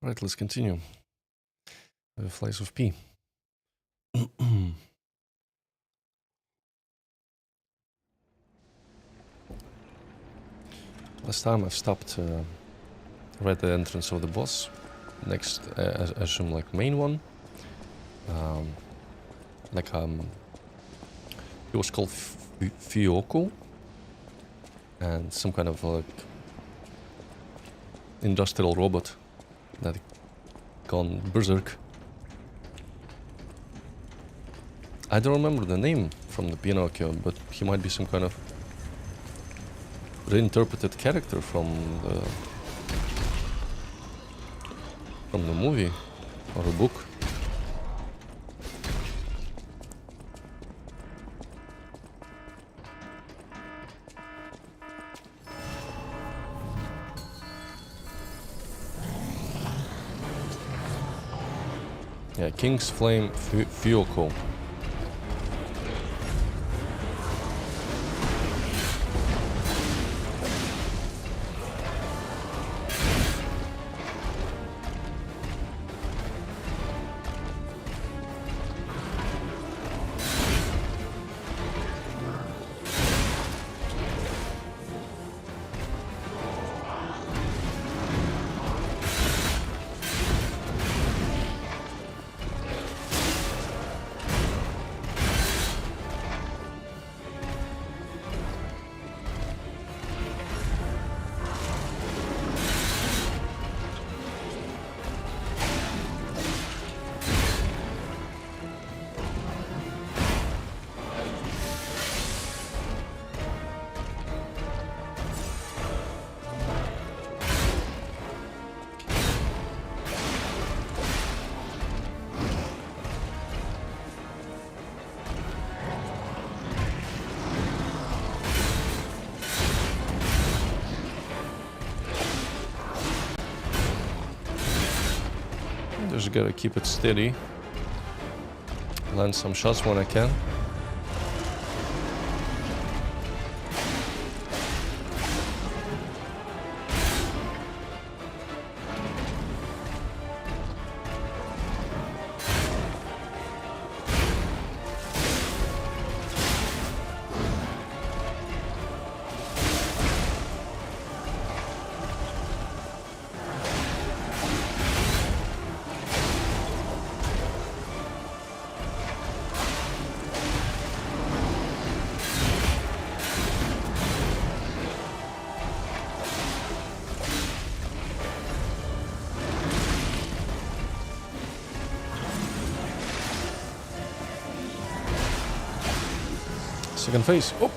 Right, let's continue. Flies of P. Last time I've stopped right at the entrance of the boss. Next, I assume like main one. He was called Fioko, and some kind of like industrial robot that gone berserk. I don't remember the name from the Pinocchio, but he might be some kind of reinterpreted character from the movie or a book. Yeah, King's Flame Fioko. Just gotta keep it steady. Land some shots when I can. Second phase. Oh!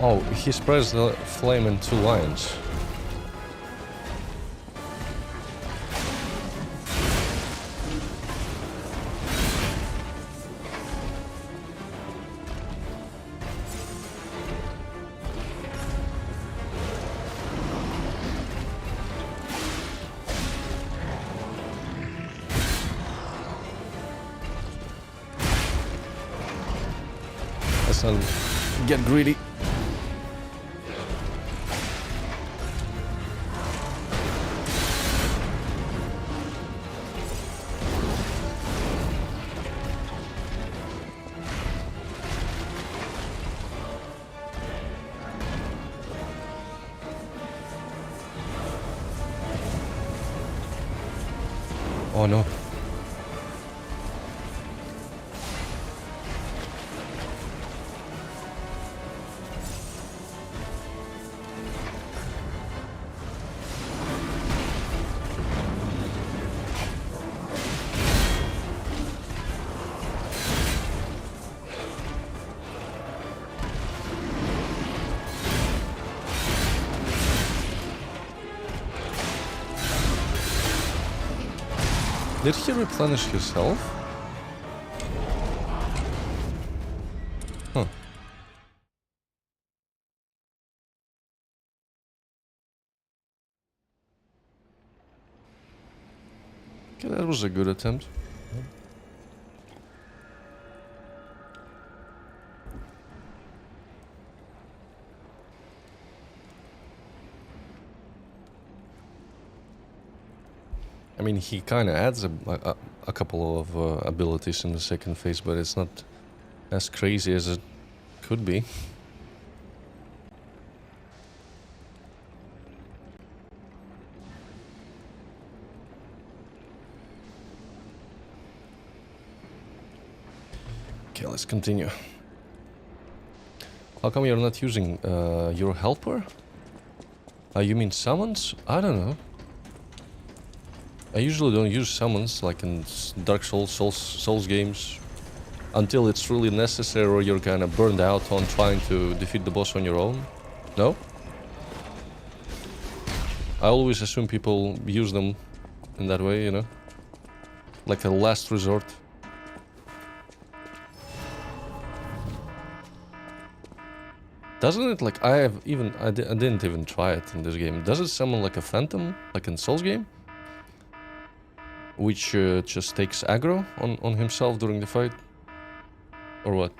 Oh, he spreads the flame in 2 lines. Let's not get greedy. Oh no. Did he replenish his health? Huh. Okay, that was a good attempt. I mean, he kind of adds a couple of abilities in the second phase, but it's not as crazy as it could be. Okay, let's continue. How come you're not using your helper? You mean summons? I don't know. I usually don't use summons like in Dark Souls games until it's really necessary or you're kind of burned out on trying to defeat the boss on your own. No? I always assume people use them in that way, you know? Like a last resort. Doesn't it, like, I didn't even try it in this game. Does it summon like a phantom, like in Souls game? Which just takes aggro on himself during the fight? Or what?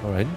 Alright.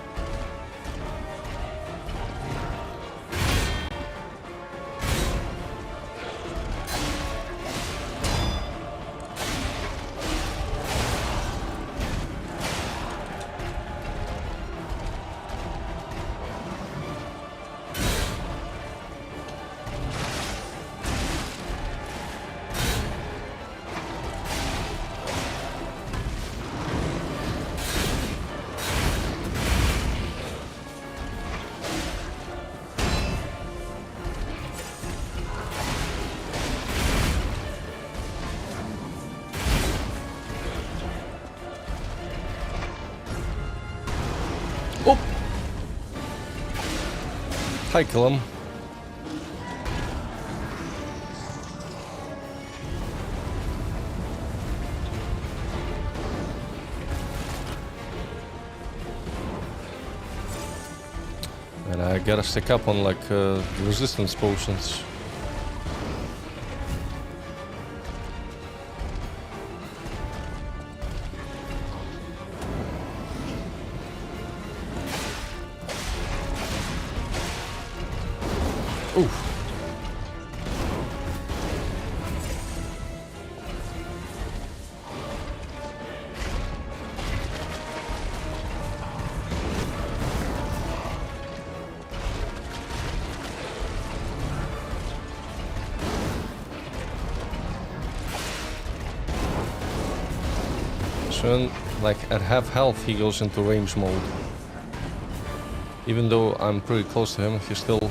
Hi, Callum. And I gotta stick up on like resistance potions. Oof. So, like at half health, he goes into range mode. Even though I'm pretty close to him, he's still.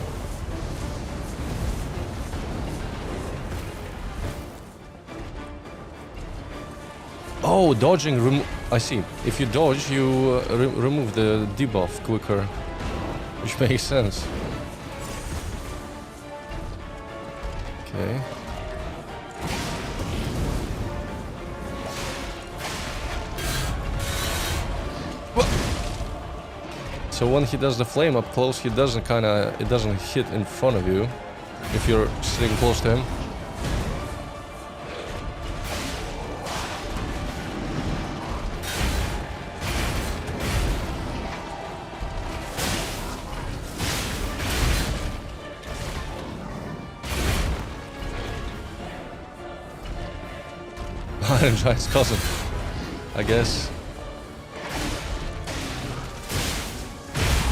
Oh, dodging. I see. If you dodge, you remove the debuff quicker, which makes sense. Okay. So when he does the flame up close, he doesn't it doesn't hit in front of you if you're sitting close to him. Iron Giant's cousin, I guess.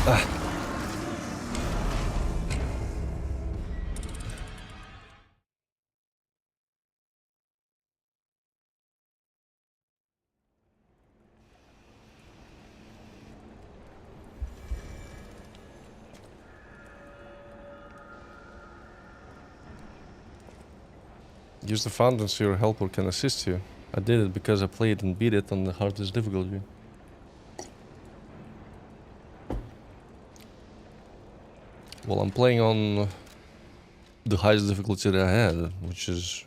Ah. Use the fountain so your helper can assist you. I did it because I played and beat it on the hardest difficulty. Well, I'm playing on the highest difficulty that I had, which is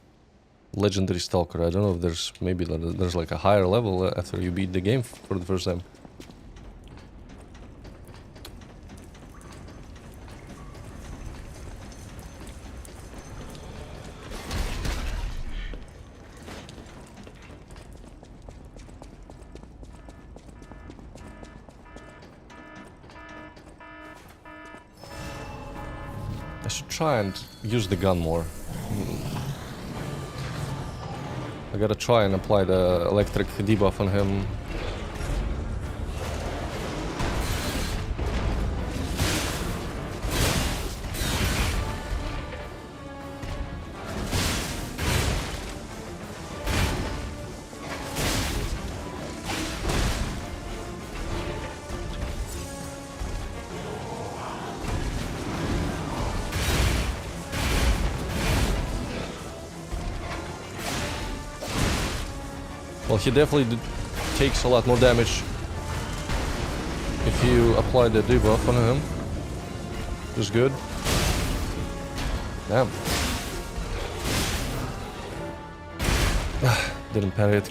Legendary Stalker. I don't know if there's there's like a higher level after you beat the game for the first time. I should try and use the gun more. I gotta try and apply the electric debuff on him. Well, he definitely takes a lot more damage if you apply the debuff on him. Just good. Damn. Didn't parry it.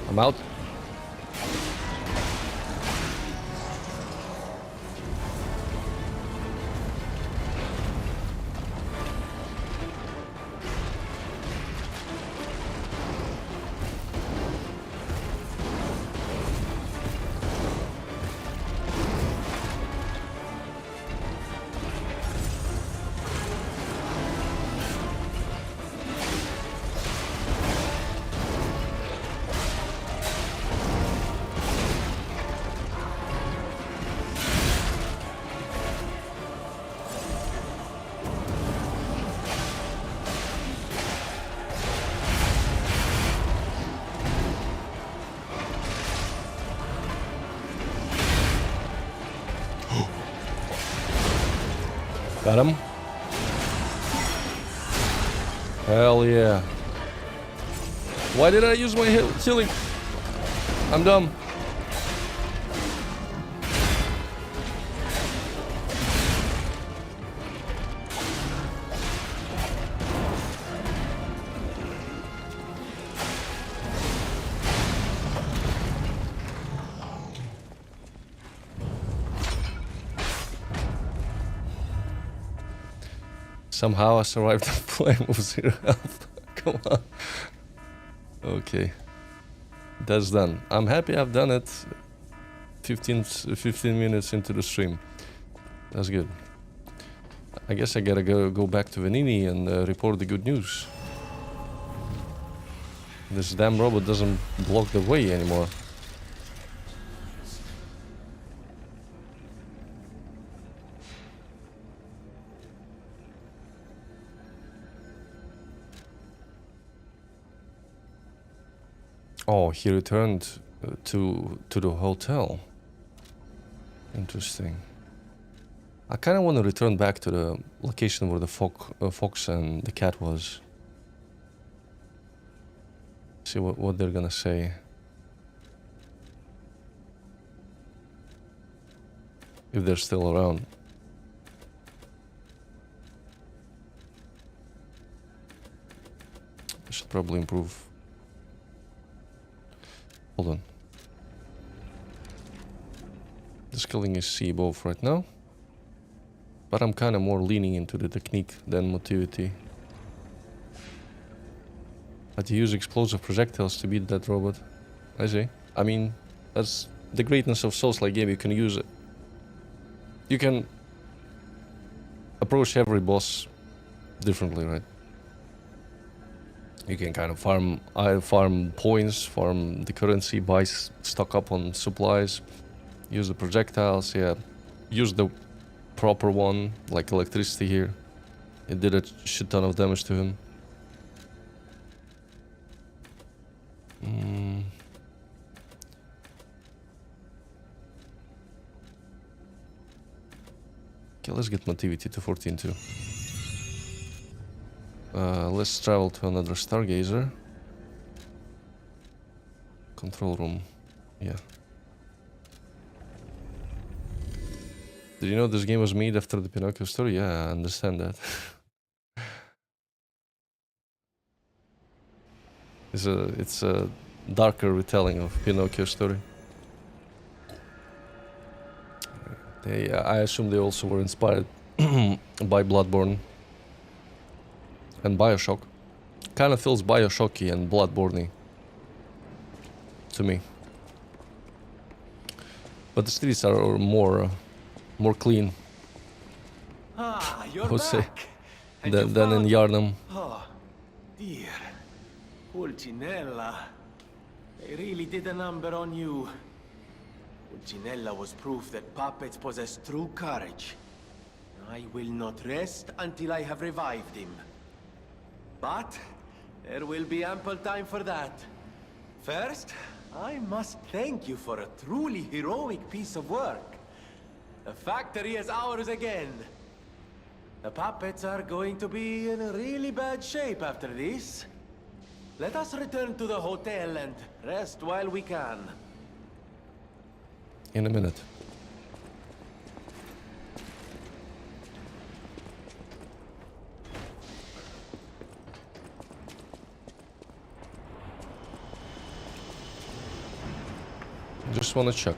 I'm out. Got him. Hell yeah. Why did I use my healing? I'm dumb. Somehow I survived the flame with 0 health. Come on. Okay. That's done. I'm happy I've done it 15 minutes into the stream. That's good. I guess I gotta go back to Vanini and report the good news. This damn robot doesn't block the way anymore. Oh, he returned to the hotel. Interesting. I kind of want to return back to the location where the fox and the cat was. See what they're gonna say. If they're still around. probably improve. Hold on. The skilling is C both right now. But I'm kind of more leaning into the technique than motivity. But you use explosive projectiles to beat that robot. I see. I mean, that's the greatness of Souls-like game. You can use it. You can approach every boss differently, right? You can kind of farm points, farm the currency, stock up on supplies, use the projectiles, yeah. Use the proper one, like electricity here. It did a shit ton of damage to him. Okay, let's get motivity to 14 too. Let's travel to another Stargazer. Control room, yeah. Did you know this game was made after the Pinocchio story? Yeah, I understand that. It's a darker retelling of Pinocchio story. I assume they also were inspired by Bloodborne and Bioshock. Kind of feels Bioshocky and Bloodborne to me. But the streets are more clean, you're I would say, back. than in Yarnum. Oh, dear. Pulcinella. They really did a number on you. Pulcinella was proof that puppets possess true courage. I will not rest until I have revived him. But there will be ample time for that. First, I must thank you for a truly heroic piece of work. The factory is ours again. The puppets are going to be in really bad shape after this. Let us return to the hotel and rest while we can. In a minute. Just wanna check.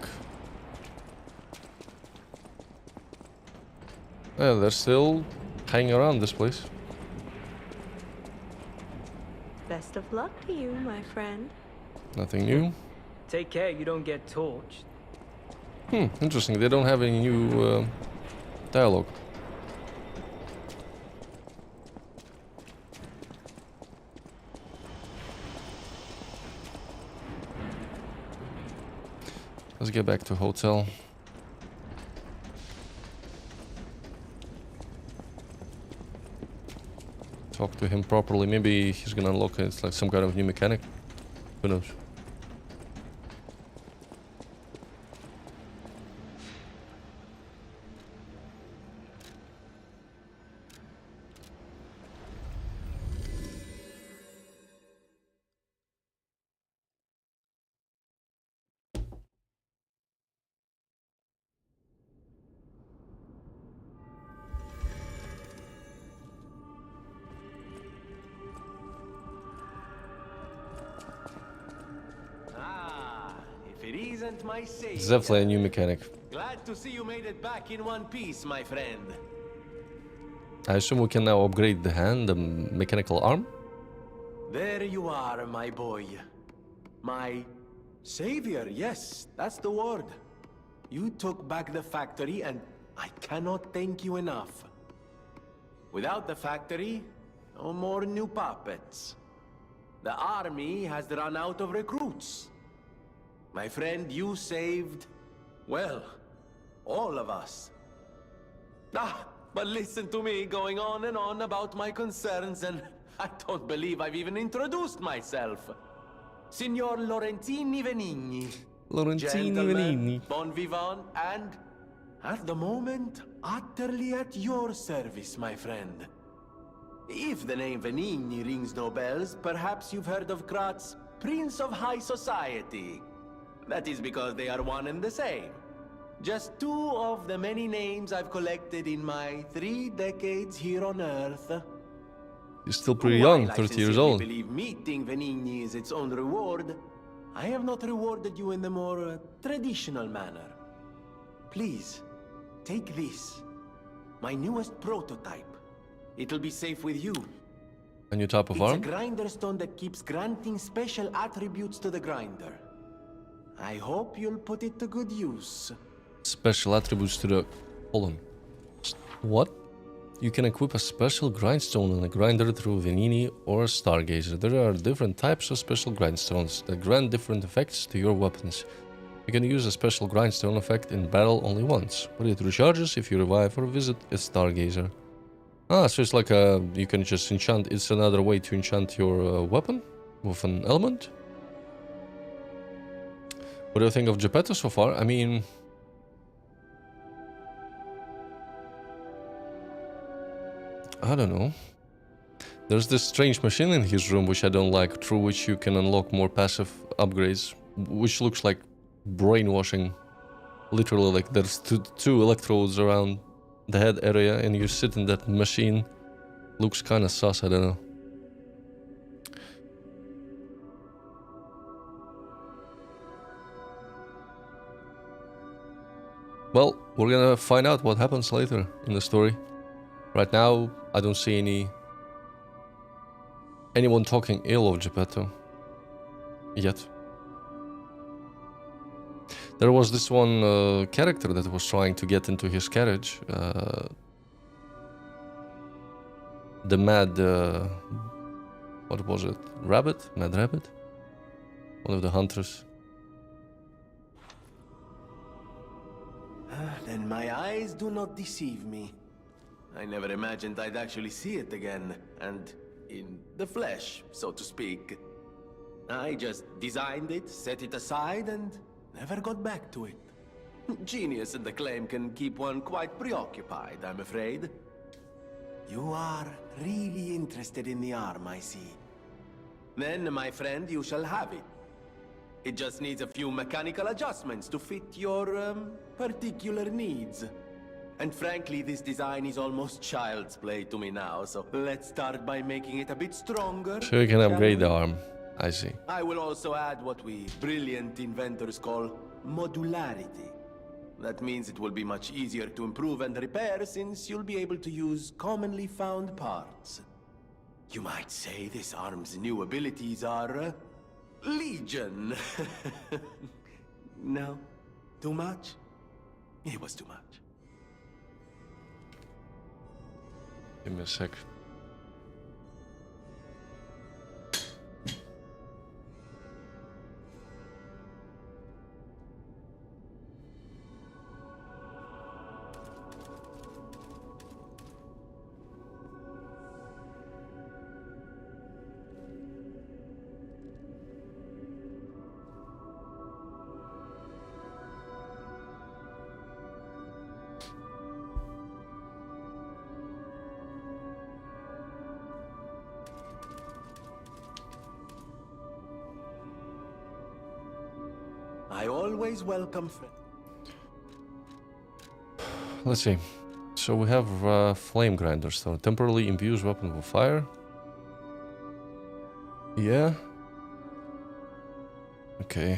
Yeah, they're still hanging around this place. Best of luck to you, my friend. Nothing new. Take care you don't get torched. Interesting. They don't have any new dialogue. Let's get back to hotel. Talk to him properly. Maybe he's gonna unlock it. It's like some kind of new mechanic. Who knows? If it isn't my savior. It's definitely a new mechanic. Glad to see you made it back in one piece, my friend. I assume we can now upgrade the hand, the mechanical arm? There you are, my boy. My savior, yes, that's the word. You took back the factory and I cannot thank you enough. Without the factory, no more new puppets. The army has run out of recruits. My friend, you saved, well, all of us. But listen to me going on and on about my concerns, and I don't believe I've even introduced myself. Signor Lorenzini Venigni. Lorenzini Gentleman, Venigni. bon vivant, and at the moment, utterly at your service, my friend. If the name Venigni rings no bells, perhaps you've heard of Krat's Prince of High Society. That is because they are one and the same. Just two of the many names I've collected in my 3 decades here on Earth. He's still pretty young, While I 30 years sincerely old. believe meeting Venigni is its own reward, I have not rewarded you in the more traditional manner. Please, take this. My newest prototype. It'll be safe with you. A new type of It's a arm? grinder stone that keeps granting special attributes to the grinder. I hope you'll put it to good use. Special attributes to the... Hold on. What? You can equip a special grindstone on a grinder through Venini or Stargazer. There are different types of special grindstones that grant different effects to your weapons. You can use a special grindstone effect in battle only once, but it recharges if you revive or visit a Stargazer. Ah, so it's like a... you can just enchant... it's another way to enchant your weapon with an element. What do you think of Geppetto so far? I mean... I don't know. There's this strange machine in his room which I don't like, through which you can unlock more passive upgrades, which looks like brainwashing. Literally, like there's two electrodes around the head area and you sit in that machine. Looks kind of sus, I don't know. Well, we're gonna find out what happens later in the story. Right now, I don't see anyone talking ill of Geppetto. Yet. There was this one character that was trying to get into his carriage. The mad... what was it? Rabbit? Mad Rabbit? One of the hunters. Then my eyes do not deceive me. I never imagined I'd actually see it again, and in the flesh, so to speak. I just designed it, set it aside, and never got back to it. Genius and acclaim can keep one quite preoccupied, I'm afraid. You are really interested in the arm, I see. Then, my friend, you shall have it. It just needs a few mechanical adjustments to fit your, particular needs. And frankly, this design is almost child's play to me now, so let's start by making it a bit stronger. So you can upgrade the arm. I see. I will also add what we brilliant inventors call modularity. That means it will be much easier to improve and repair since you'll be able to use commonly found parts. You might say this arm's new abilities are... legion. No? Too much? It was too much. Give me a sec. I always welcome friends. Let's see. So we have flame grinder stone. Temporarily imbues weapon with fire. Yeah. Okay.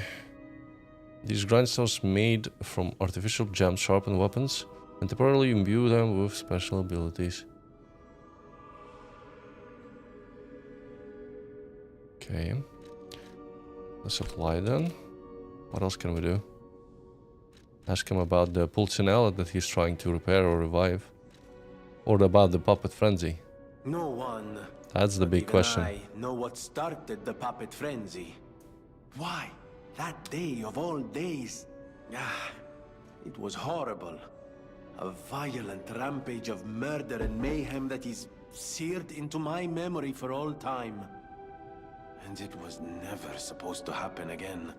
These grindstones made from artificial gems sharpen weapons and temporarily imbue them with special abilities. Okay. Let's apply then. What else can we do? Ask him about the pulcinella that he's trying to repair or revive. Or about the puppet frenzy. No one. That's the big Even question. I know what started the puppet frenzy. Why? That day of all days. Ah, it was horrible. A violent rampage of murder and mayhem that is seared into my memory for all time. And it was never supposed to happen again.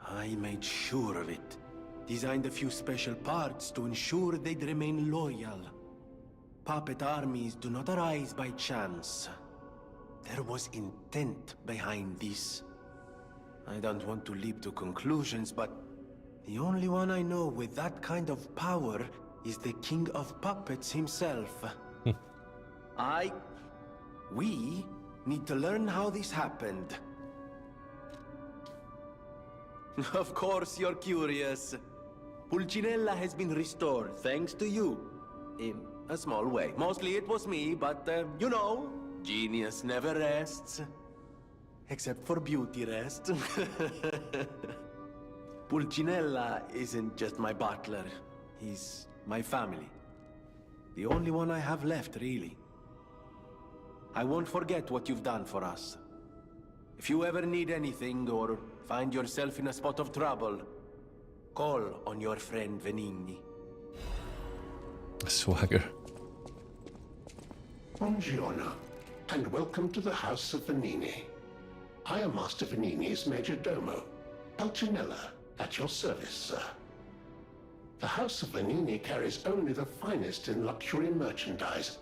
I made sure of it. Designed a few special parts to ensure they'd remain loyal. Puppet armies do not arise by chance. There was intent behind this. I don't want to leap to conclusions, but the only one I know with that kind of power is the King of Puppets himself. I We need to learn how this happened. Of course you're curious. Pulcinella has been restored thanks to you. In a small way. Mostly it was me, but you know, genius never rests. Except for beauty rest. Pulcinella isn't just my butler. He's my family. The only one I have left, really. I won't forget what you've done for us. If you ever need anything or find yourself in a spot of trouble, call on your friend Venigni. Swagger. Buongiorno, and welcome to the House of Venigni. I am Master Venigni's Major Domo, Pulcinella, at your service, sir. The House of Venigni carries only the finest in luxury merchandise.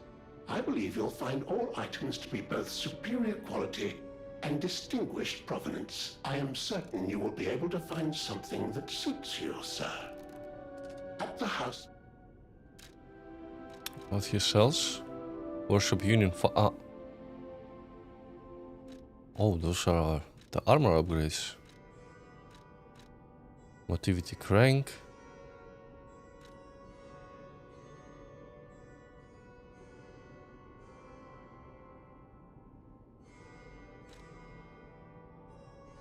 I believe you'll find all items to be both superior quality and distinguished provenance. I am certain you will be able to find something that suits you, sir. At the house... What he sells? Worship Union for... Oh, those are the armor upgrades. Motivity crank.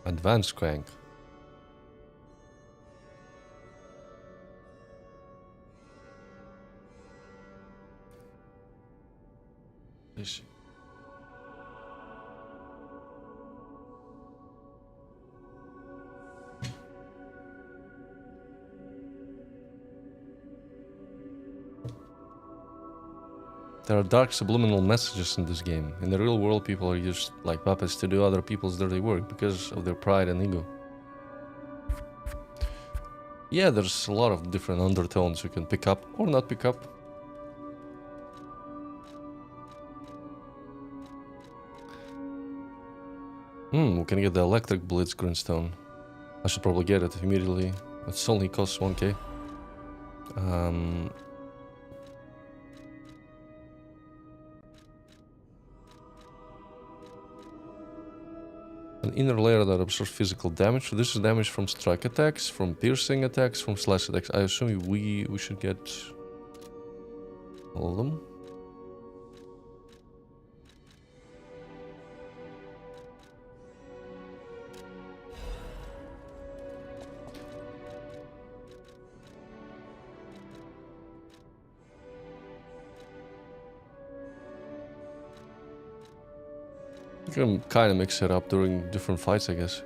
Advanced crank. This. There are dark subliminal messages in this game. In the real world, people are used like puppets to do other people's dirty work because of their pride and ego. Yeah, there's a lot of different undertones you can pick up or not pick up. We can get the electric blitz greenstone. I should probably get it immediately. It only costs 1k. An inner layer that absorbs physical damage. So this is damage from strike attacks, from piercing attacks, from slash attacks. I assume we should get all of them. You can kind of mix it up during different fights, I guess.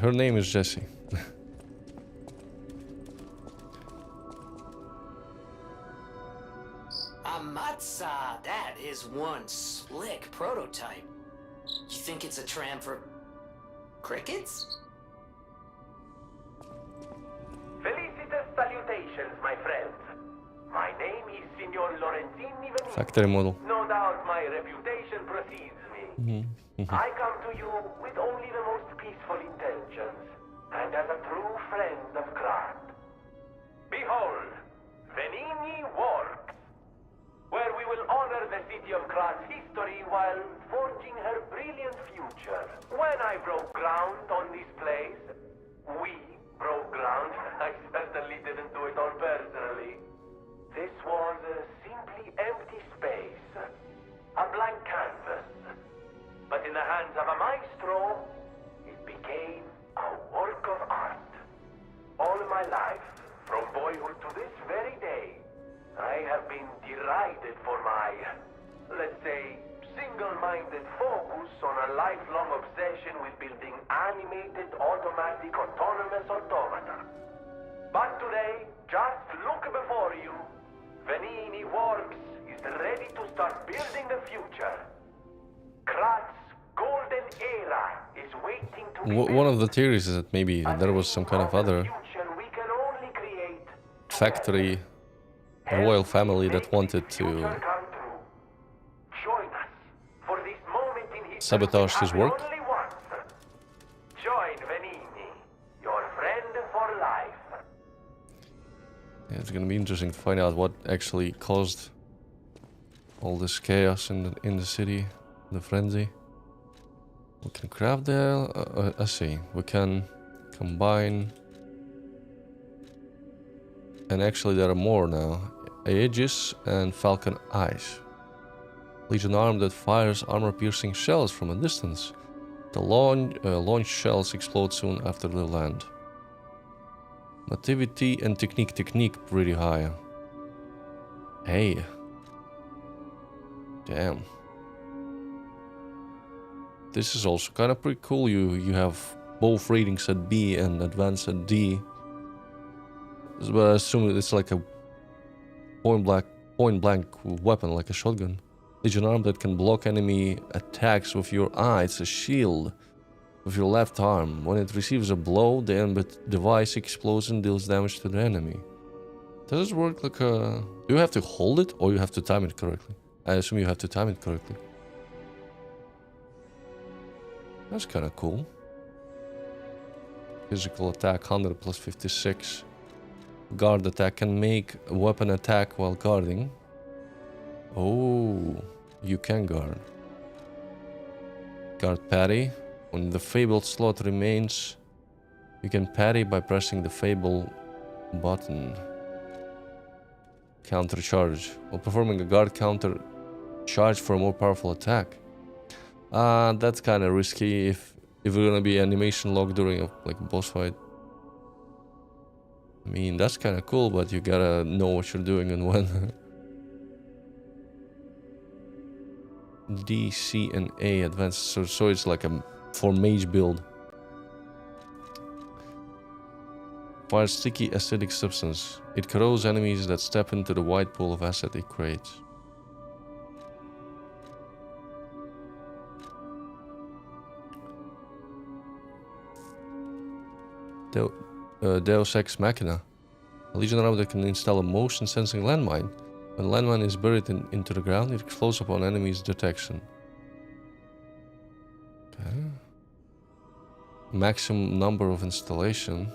Her name is Jessie. Amatsa, that is one slick prototype. You think it's a tram for crickets? Felicitous salutations, my friends. My name is Signor Lorenzini Venigni. Factory model. No doubt my reputation precedes me. I come to you with only the most peaceful intentions, and as a true friend of Krat. Behold, Venigni Works, where we will honor the city of Krat's history while forging her brilliant future. When I broke ground on this place, we broke ground. I certainly didn't do it all personally. This was a simply empty space, a blank canvas. But in the hands of a maestro, it became a work of art. All my life, from boyhood to this very day, I have been derided for my, let's say, single-minded focus on a lifelong obsession with building animated, automatic, autonomous automata. But today, just look before you. Venigni Works is ready to start building the future. Krat's golden era is waiting to be One of the theories is that maybe there was some kind of other factory, royal family that wanted to sabotage his work. Join Venini, your friend for life. Yeah, it's gonna be interesting to find out what actually caused all this chaos in the city, the frenzy. We can craft there. I see. We can combine, and actually there are more now. Aegis and Falcon Eyes. Legion arm that fires armor-piercing shells from a distance. The launch shells explode soon after they land. Nativity and technique pretty high. Hey. Damn. This is also kind of pretty cool. You have both ratings at B and advanced at D. But I assume it's like a point blank weapon, like a shotgun. Legion arm that can block enemy attacks with your eye. It's a shield with your left arm. When it receives a blow, the device explodes and deals damage to the enemy. Does it work like a... Do you have to hold it or you have to time it correctly? I assume you have to time it correctly. That's kind of cool. Physical attack 100 plus 56. Guard attack can make a weapon attack while guarding. Oh, you can guard. Guard parry. When the fabled slot remains, you can parry by pressing the fable button. Counter charge. While performing a guard counter charge for a more powerful attack. That's kind of risky if we're gonna be animation lock during a boss fight. I mean, that's kind of cool, but you gotta know what you're doing and when. D, C, and A advanced, so it's like a for mage build. Fires sticky acidic substance. It corrodes enemies that step into the white pool of acid it creates. Deus Ex Machina. A Legion armor that can install a motion sensing landmine. When a landmine is buried into the ground, it explodes upon enemy's detection. Okay. Maximum number of installation.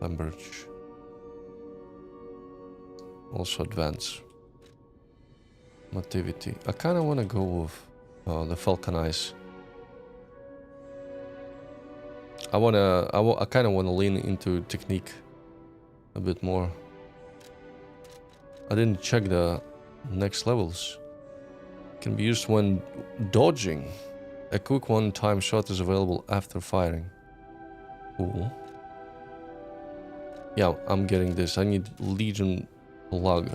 Lamberch. Also advance. Nativity. I kind of want to go with the Falcon Eyes. I kind of want to lean into technique a bit more. I didn't check the next levels. Can be used when dodging. A quick one-time shot is available after firing. Cool. Yeah, I'm getting this. I need Legion plug.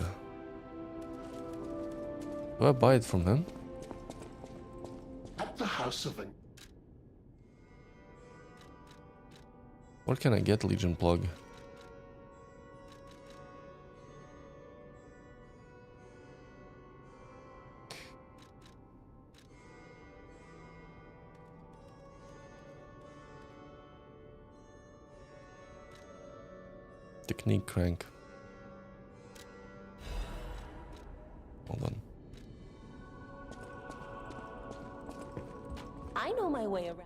Do I buy it from him? At the House of... Where can I get Legion plug? Technique crank. Hold on. I know my way around.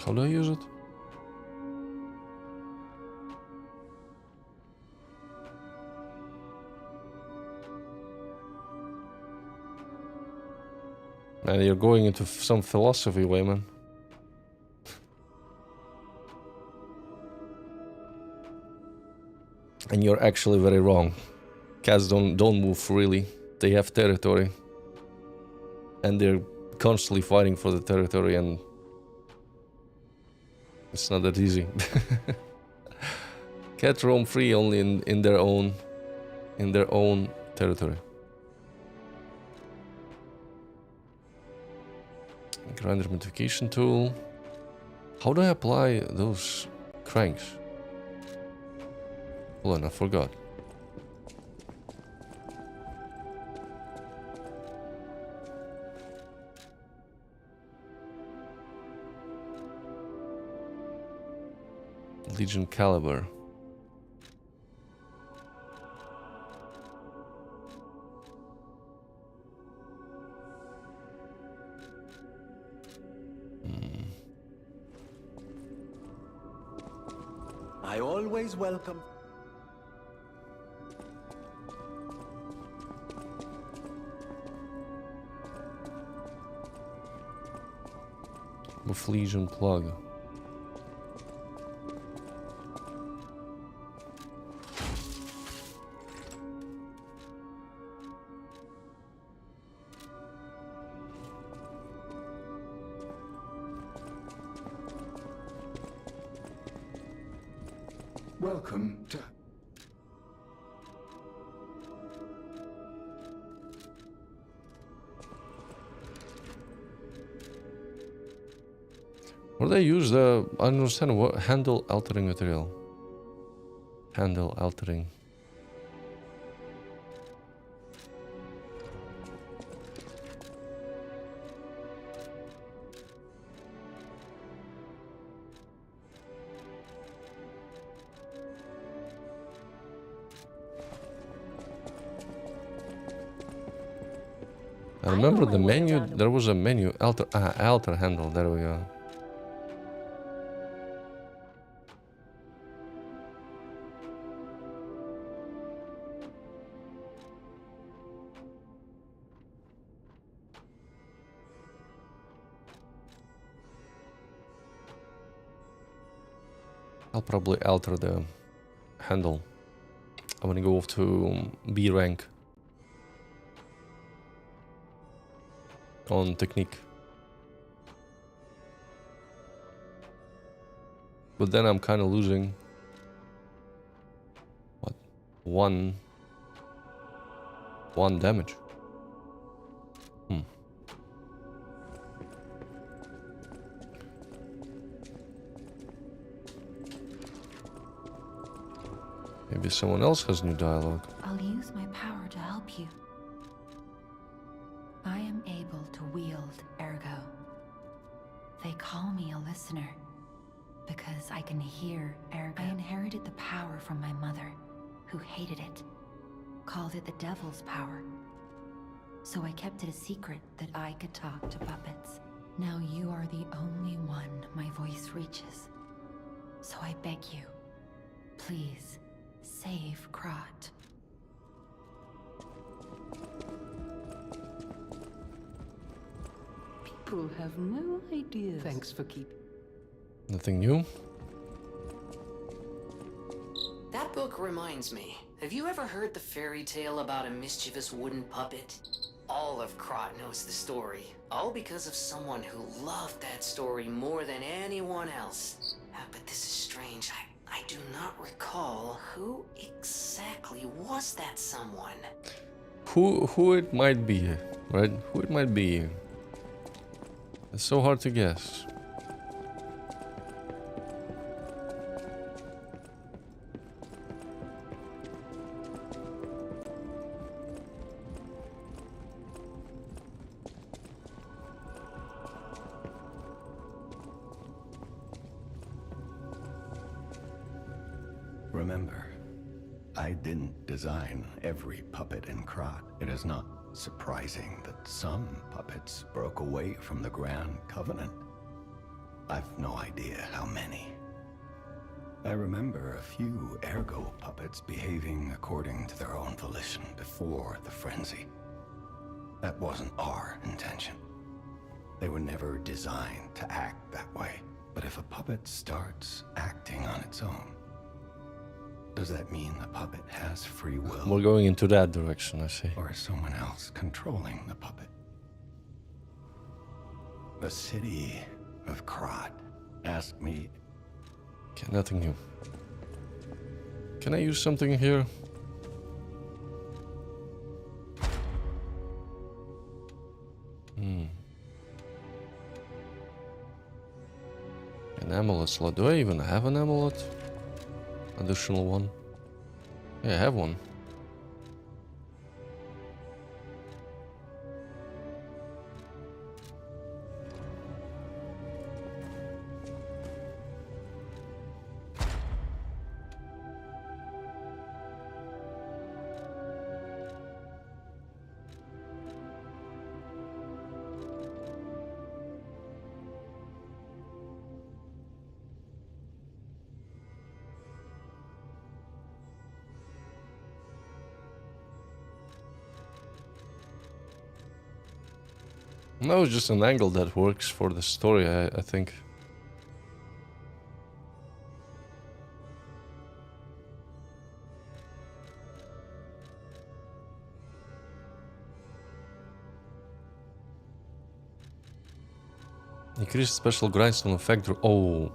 How do I use it? Man, you're going into some philosophy way, man. And you're actually very wrong. Cats don't move freely. They have territory. And they're constantly fighting for the territory, and it's not that easy. Cats roam free only in their own territory. Grinder modification tool. How do I apply those cranks? Hold on, I forgot. Legion caliber. I always welcome. With Legion plug. Welcome to... What do they use? I don't understand what handle altering material. Handle altering. I remember the menu. There was a menu. Alter handle. There we go. I'll probably alter the handle. I'm gonna go off to B rank on technique. But then I'm kind of losing what, one damage. Maybe someone else has new dialogue. I'll use my power to help you. I am able to wield ergo. They call me a listener because I can hear ergo. I inherited the power from my mother, who hated it, called it the devil's power. So I kept it a secret that I could talk to puppets. Now you are the only one my voice reaches. So I beg you, please, save Krat. People have no idea. Thanks for keeping. Nothing new. That book reminds me. Have you ever heard the fairy tale about a mischievous wooden puppet? All of Krat knows the story. All because of someone who loved that story more than anyone else. But this is strange. I do not recall who exactly was that someone. Who it might be, right? Who it might be. It's so hard to guess. Remember, I didn't design every puppet in Krat. It is not surprising that some puppets broke away from the Grand Covenant. I've no idea how many. I remember a few ergo puppets behaving according to their own volition before the frenzy. That wasn't our intention. They were never designed to act that way. But if a puppet starts acting on its own, does that mean the puppet has free will? We're going into that direction, I see. Or is someone else controlling the puppet? The city of Krat asked me... Okay, nothing new. Can I use something here? An amulet slot. Do I even have an amulet? Additional one. Yeah, I have one. No, it's just an angle that works for the story, I think. Increase special grindstone effect. Oh.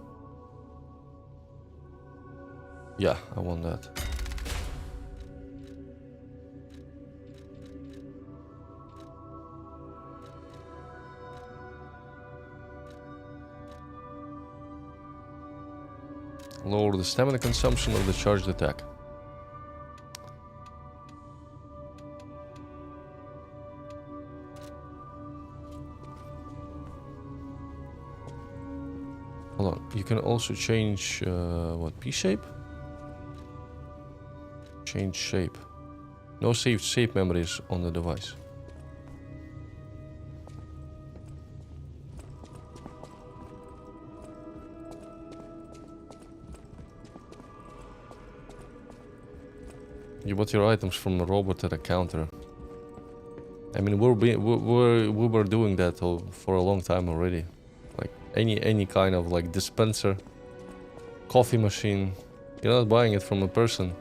Yeah, I want that. Lower the stamina consumption of the charged attack. Hold on. You can also change what, P shape? Change shape. No saved shape memories on the device. You bought your items from the robot at a counter. I mean, we were doing that for a long time already. Like any kind of like dispenser, coffee machine. You're not buying it from a person.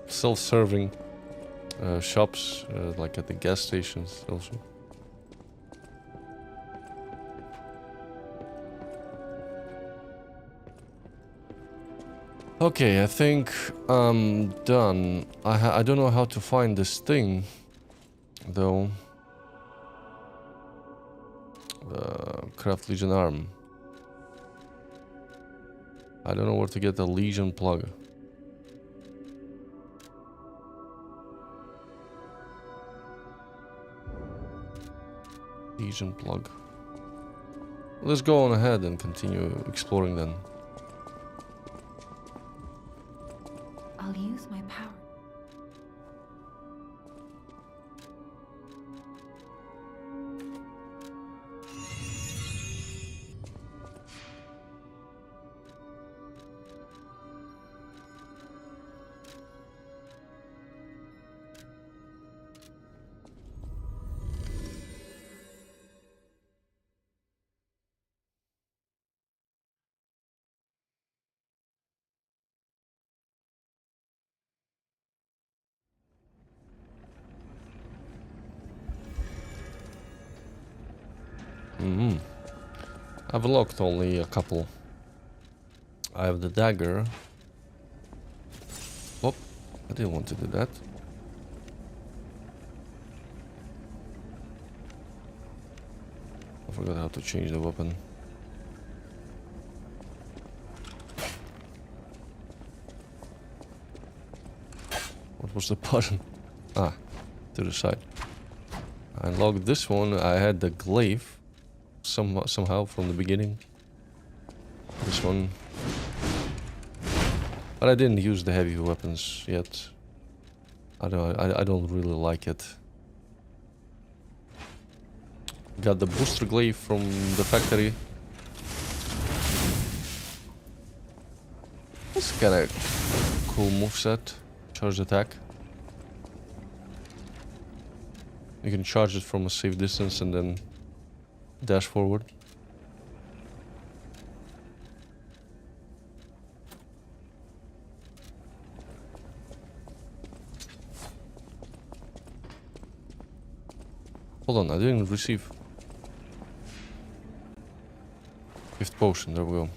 Self-serving shops, like at the gas stations also. Okay, I think I'm done. I don't know how to find this thing, though. Craft Legion arm. I don't know where to get the Legion plug. Legion plug. Let's go on ahead and continue exploring then. I'll use my power. I've locked only a couple. I have the dagger. Oh, I didn't want to do that. I forgot how to change the weapon. What was the button? Ah, to the side. I unlocked this one. I had the glaive. Somehow from the beginning. This one. But I didn't use the heavy weapons yet. I don't really like it. Got the booster glaive from the factory. It's kinda cool moveset. Charge attack. You can charge it from a safe distance and then dash forward. Hold on, I didn't receive. 5th potion, there we go.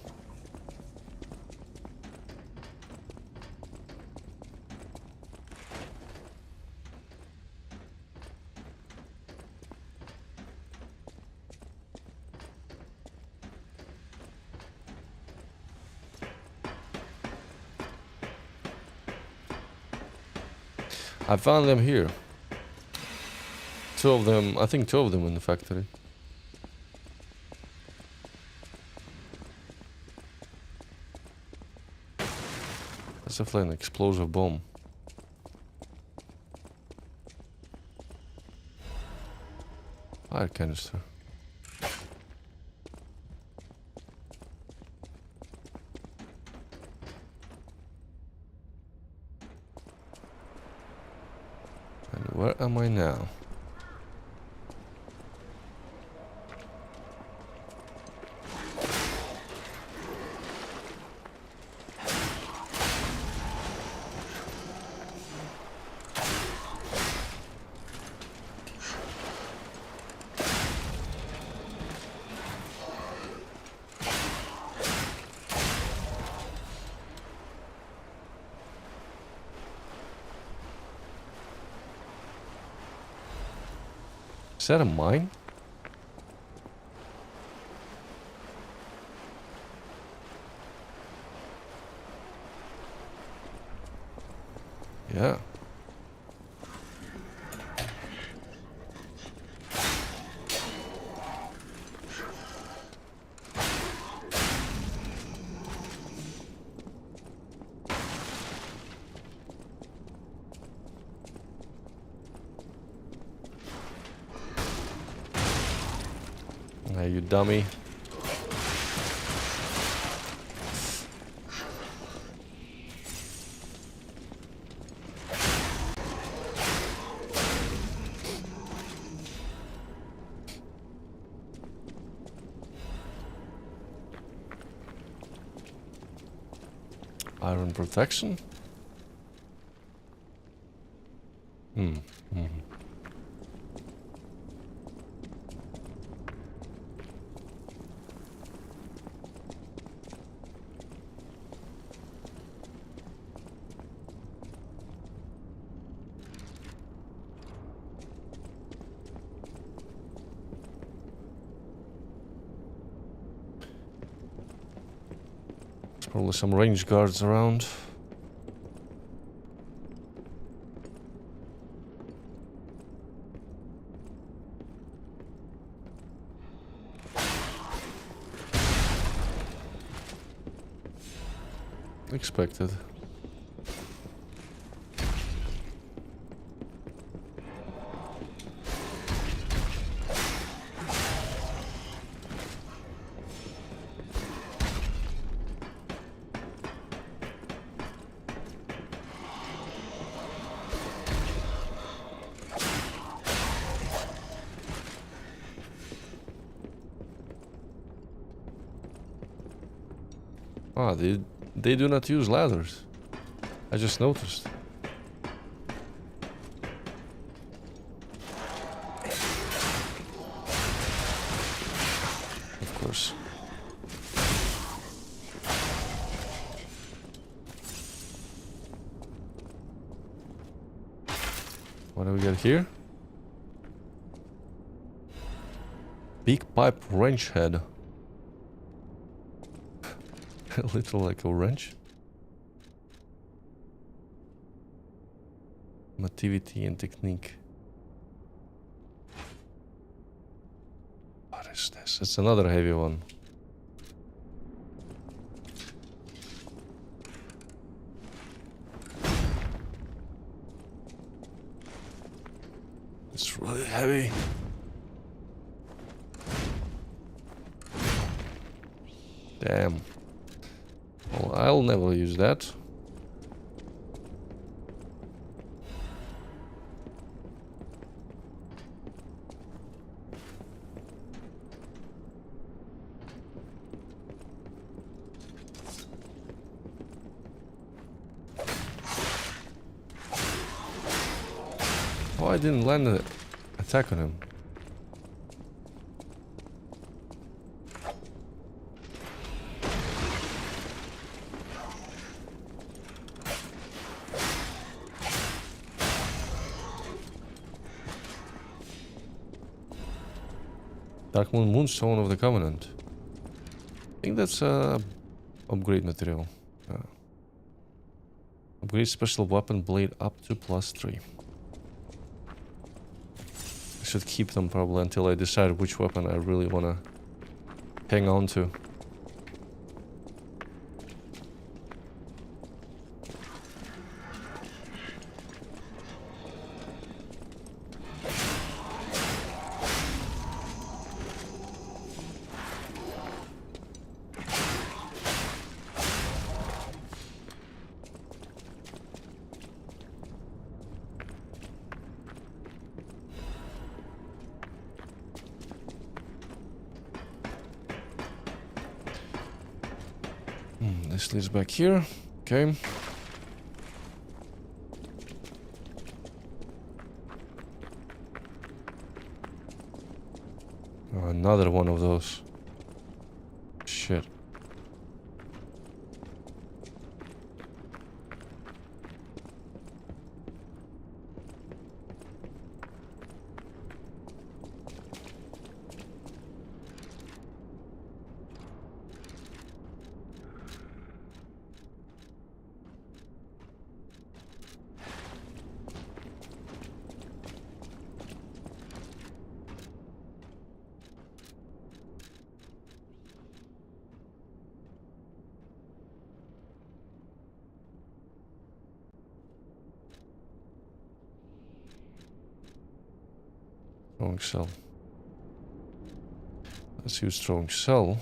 I found them here. 2 of them, I think 2 of them in the factory. That's definitely an explosive bomb. Fire canister. And where am I now? Is that a mine? Yeah. Hey, you dummy. Iron protection? Probably some range guards around. Expected. Ah, they do not use ladders. I just noticed. Of course. What do we got here? Big pipe wrench head. A little like a wrench. Motivity and technique. What is this? It's another heavy one. It's really heavy. Damn. Well, I'll never use that. Oh, I didn't land an attack on him. Dark Moon Moonstone of the Covenant. I think that's upgrade material. Upgrade special weapon blade up to +3. I should keep them probably until I decide which weapon I really want to hang on to. This leads back here. Okay. Oh, another one of those. Shit. Throwing cell. Let's use throwing cell.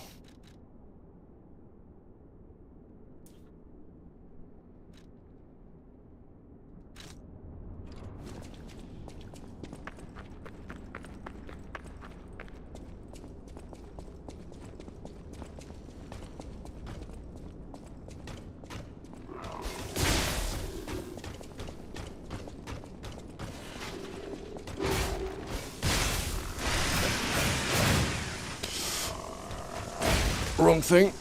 Wrong thing.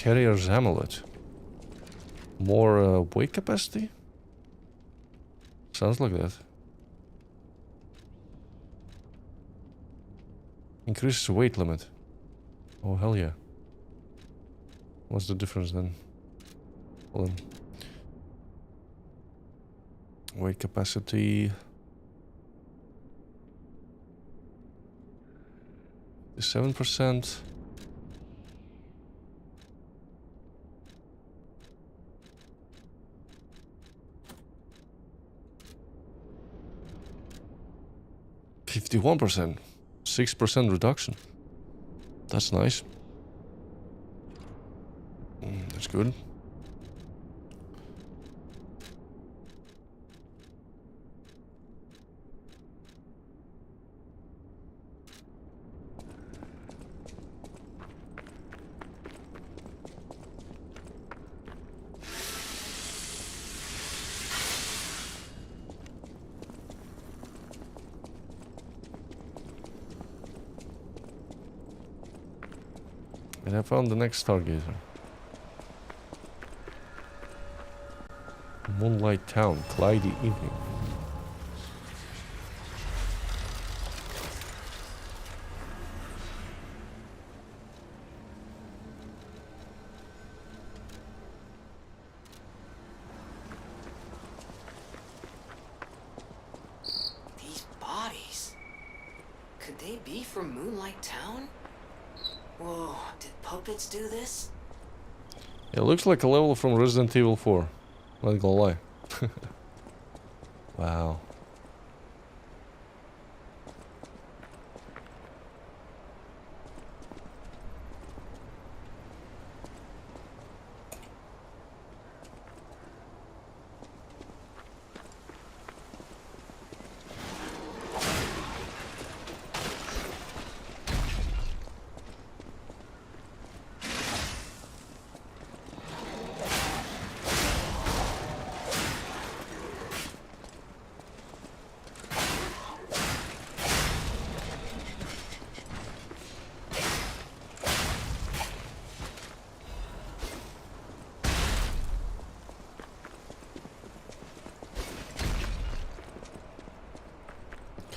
Carrier's amulet. More weight capacity? Sounds like that. Increases weight limit. Oh, hell yeah. What's the difference then? Hold on. Weight capacity. 7%. %, 6% reduction. That's nice. That's good. And I found the next stargazer. Moonlight Town, cloudy evening. These bodies. Could they be from Moonlight Town? Whoa, did puppets do this? It looks like a level from Resident Evil 4. Not gonna lie. Wow.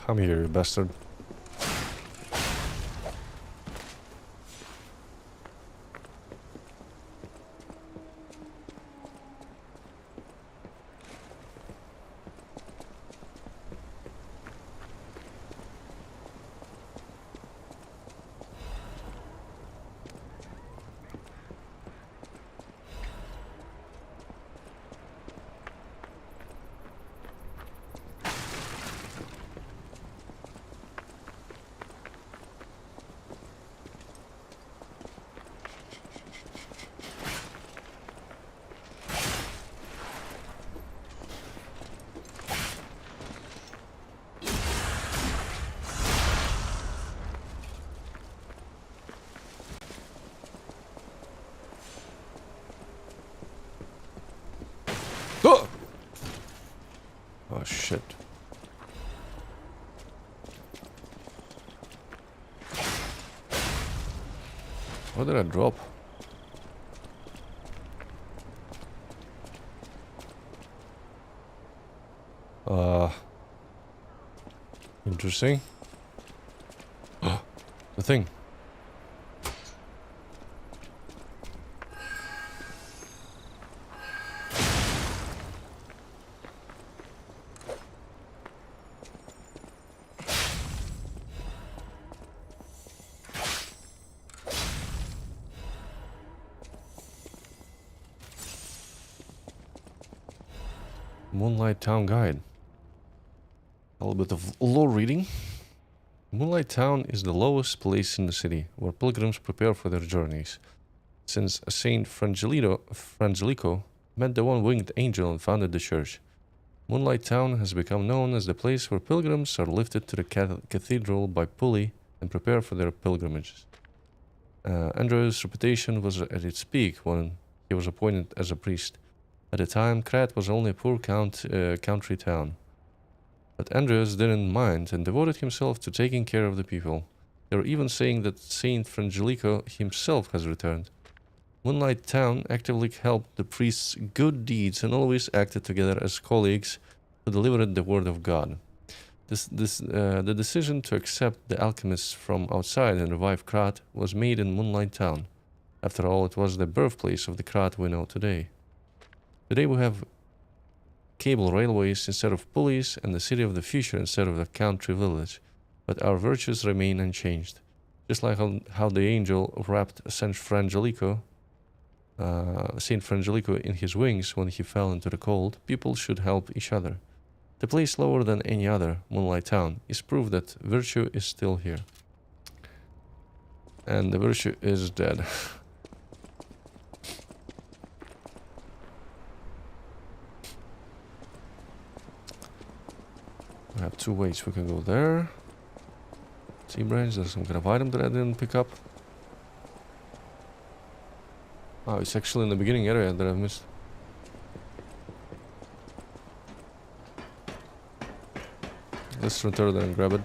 Come here, you bastard. Oh! Oh shit. What did I drop? Interesting. The thing. Moonlight Town Guide. A little bit of lore reading. Moonlight Town is the lowest place in the city, where pilgrims prepare for their journeys. Since Saint Frangelico met the one-winged angel and founded the church, Moonlight Town has become known as the place where pilgrims are lifted to the cathedral by pulley and prepare for their pilgrimages. Andrew's reputation was at its peak when he was appointed as a priest. At the time, Krat was only a poor country town. But Andreas didn't mind and devoted himself to taking care of the people. They were even saying that Saint Frangelico himself has returned. Moonlight Town actively helped the priest's good deeds and always acted together as colleagues who delivered the word of God. The decision to accept the alchemists from outside and revive Krat was made in Moonlight Town. After all, it was the birthplace of the Krat we know today. Today we have cable railways instead of pulleys and the city of the future instead of a country village, but our virtues remain unchanged. Just like how the angel wrapped Saint Frangelico in his wings when he fell into the cold, people should help each other. The place lower than any other, Moonlight Town, is proof that virtue is still here. And the virtue is dead. We have two ways we can go there. Sea branch, there's some kind of item that I didn't pick up. Oh, it's actually in the beginning area that I've missed. Let's return there and grab it.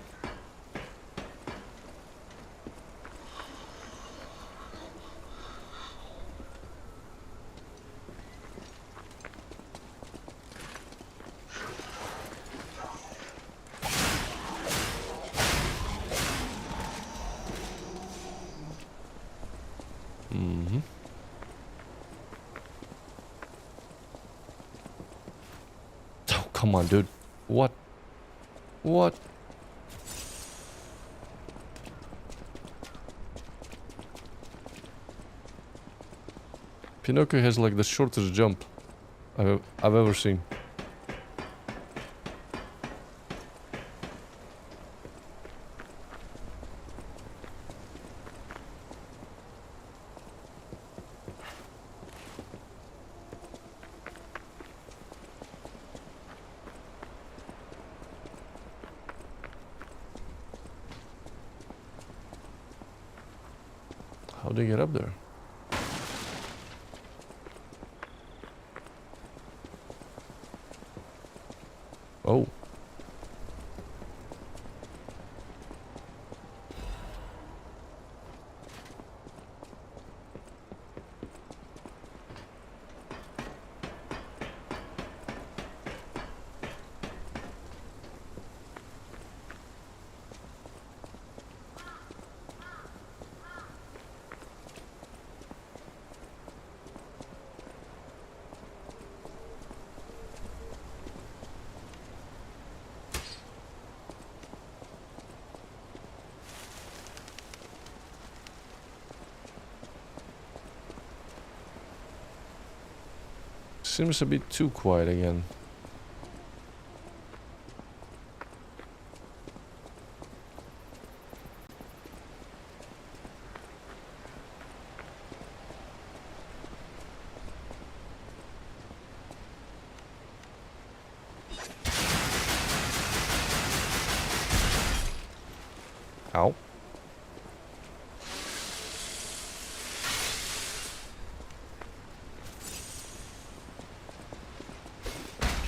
Oh, come on, dude. What? What? Pinocchio has like the shortest jump I've ever seen. How'd they get up there? Oh. Seems a bit too quiet again. Ow.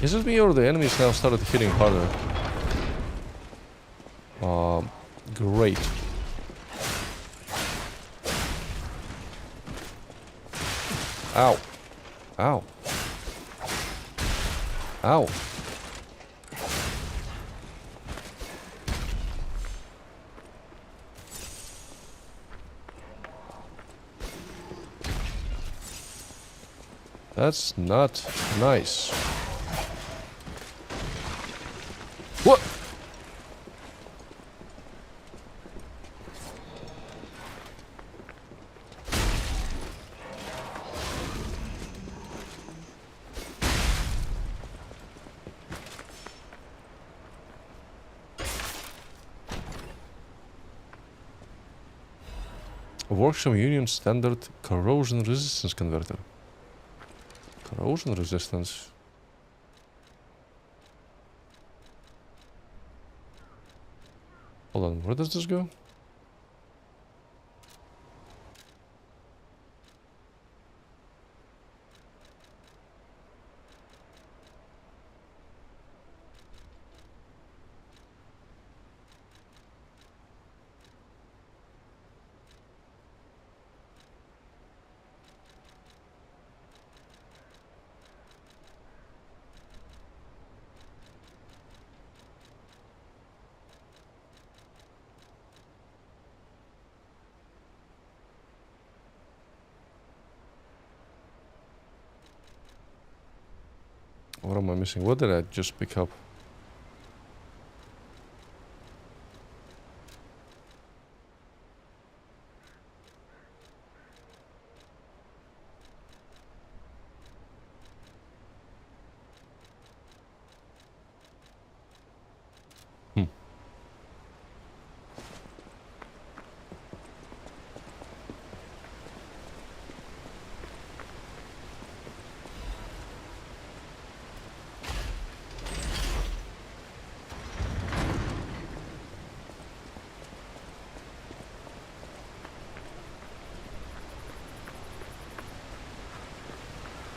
Is it me or the enemies now started hitting harder? Great. Ow. Ow. Ow. That's not nice. What? Workshop Union Standard Corrosion Resistance Converter. Corrosion resistance. Hold on, where does this go? What am I missing? What did I just pick up?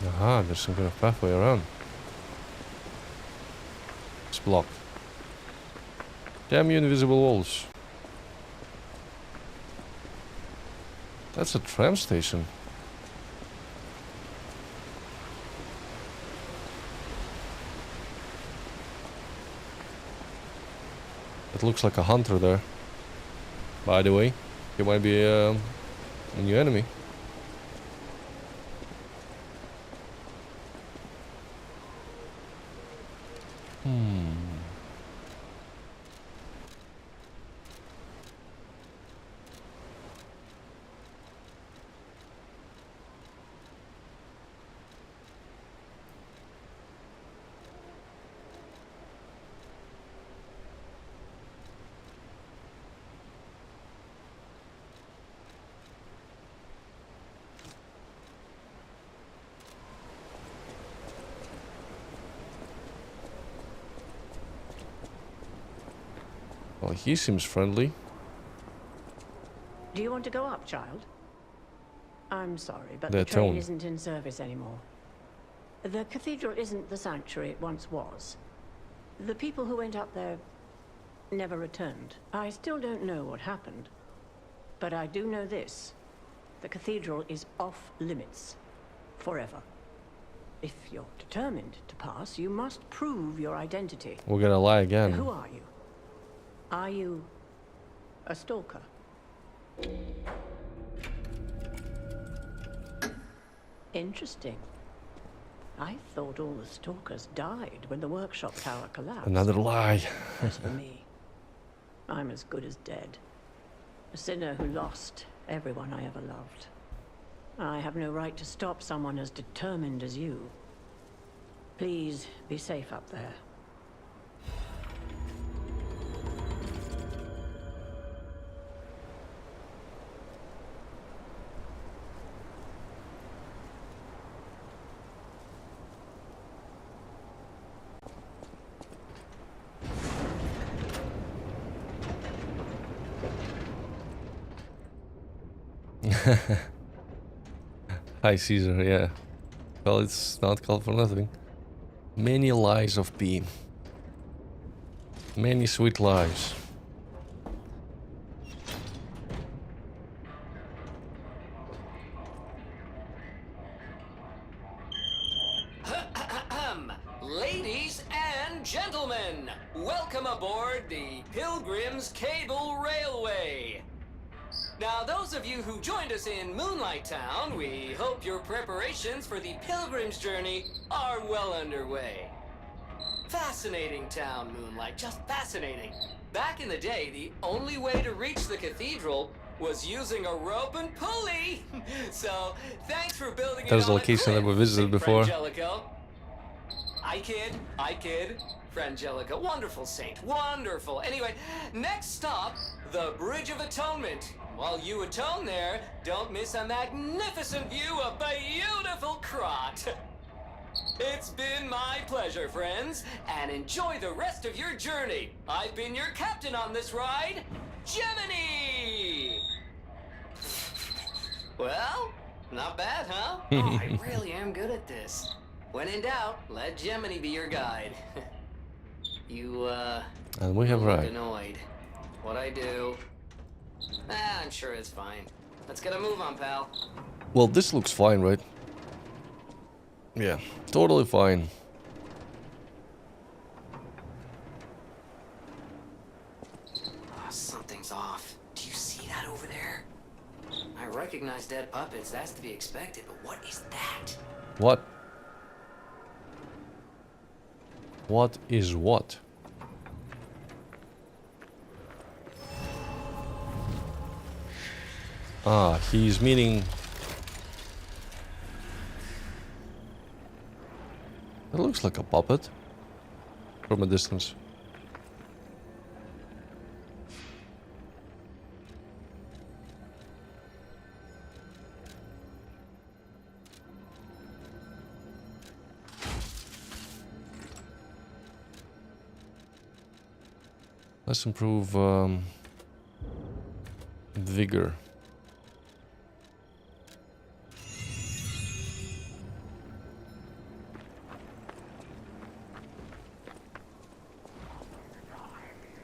Aha, there's some kind of pathway around. It's blocked. Damn you, invisible walls. That's a tram station. It looks like a hunter there. By the way, he might be a new enemy. Well, he seems friendly. Do you want to go up, child? I'm sorry, but Their the train tone. isn't in service anymore. The cathedral isn't the sanctuary it once was. The people who went up there never returned. I still don't know what happened, but I do know this. The cathedral is off limits. Forever. If you're determined to pass, you must prove your identity. We're gonna lie again. Who are you? Are you a stalker? Interesting. I thought all the stalkers died when the workshop tower collapsed. Another lie. As for me, I'm as good as dead. A sinner who lost everyone I ever loved. I have no right to stop someone as determined as you. Please be safe up there. Hi, Caesar, yeah. Well, it's not called for nothing. Many lies of P. Many sweet lies. Ladies and gentlemen, welcome aboard the Pilgrim's Cable Railway. Now, those of you who joined us in Moonlight Town, we hope your preparations for the Pilgrim's Journey are well underway. Fascinating town, Moonlight, just fascinating. Back in the day, the only way to reach the cathedral was using a rope and pulley. So, thanks for building it There's a on a location that we cliff, visited before. Frangelico. I kid. Frangelica, wonderful saint, wonderful. Anyway, next stop, the Bridge of Atonement. While you atone there, don't miss a magnificent view of beautiful Krat. It's been my pleasure, friends, and enjoy the rest of your journey. I've been your captain on this ride, Gemini! Well, not bad, huh? Oh, I really am good at this. When in doubt, let Gemini be your guide. You, And we have look right. annoyed. What I do? I'm sure it's fine. Let's get a move on, pal. Well, this looks fine, right? Yeah, totally fine. Oh, something's off. Do you see that over there? I recognize dead puppets. That's to be expected, but what is that? What? What is what? Ah, he's meaning... It looks like a puppet from a distance. Let's improve vigor.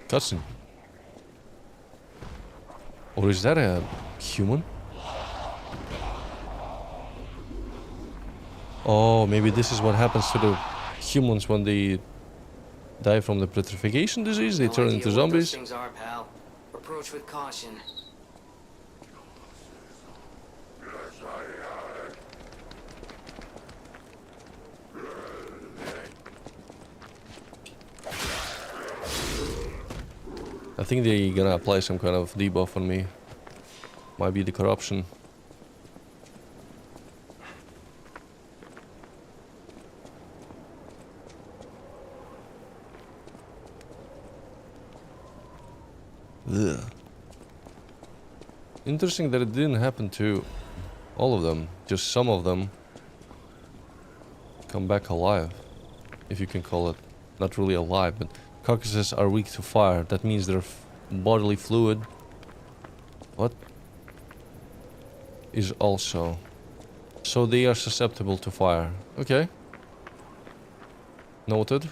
Cutscene. Or is that a human? Oh, maybe this is what happens to the humans when they die from the petrification disease. They turn into zombies. Those things are, pal. Approach with caution. I think they're gonna apply some kind of debuff on me. Might be the corruption. Ugh. Interesting that it didn't happen to all of them. Just some of them come back alive, if you can call it. Not really alive, but carcasses are weak to fire. That means they're bodily fluid. What is also? So they are susceptible to fire. Okay. Noted.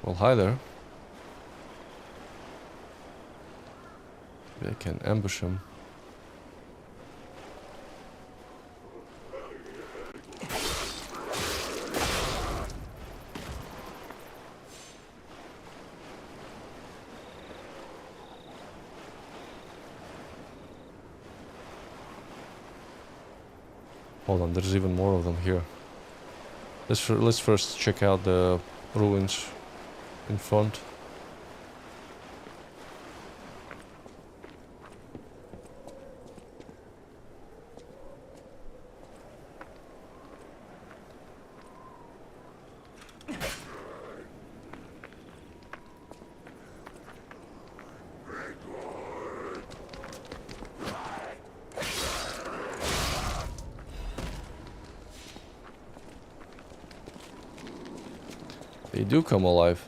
Well, hi there. Maybe I can ambush him. Hold on, there's even more of them here. Let's first check out the ruins in front. They do come alive.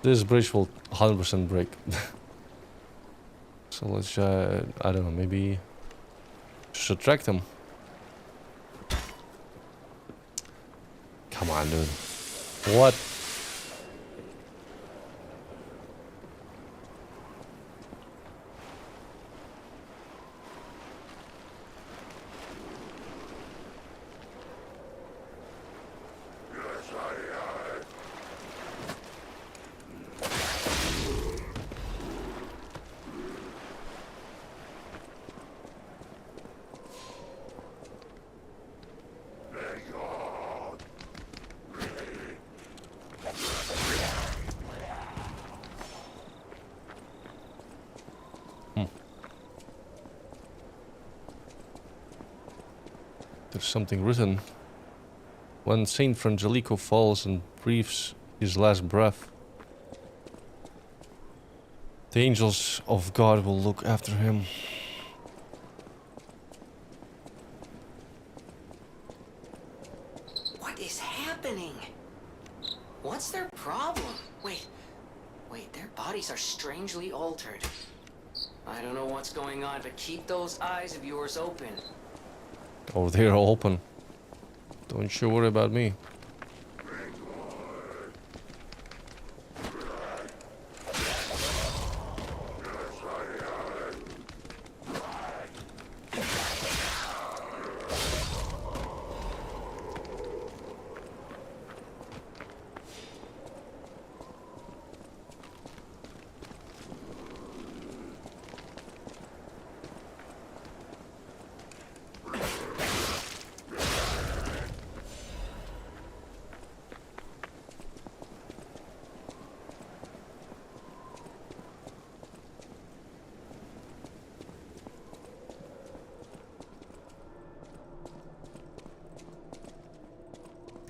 This bridge will 100% break. So let's I don't know, maybe just attract them. Come on, dude. What? There's something written. When Saint Frangelico falls and breathes his last breath, the angels of God will look after him. What is happening? What's their problem? Wait, their bodies are strangely altered. I don't know what's going on, but keep those eyes of yours open. Oh, they're open. Don't you worry about me.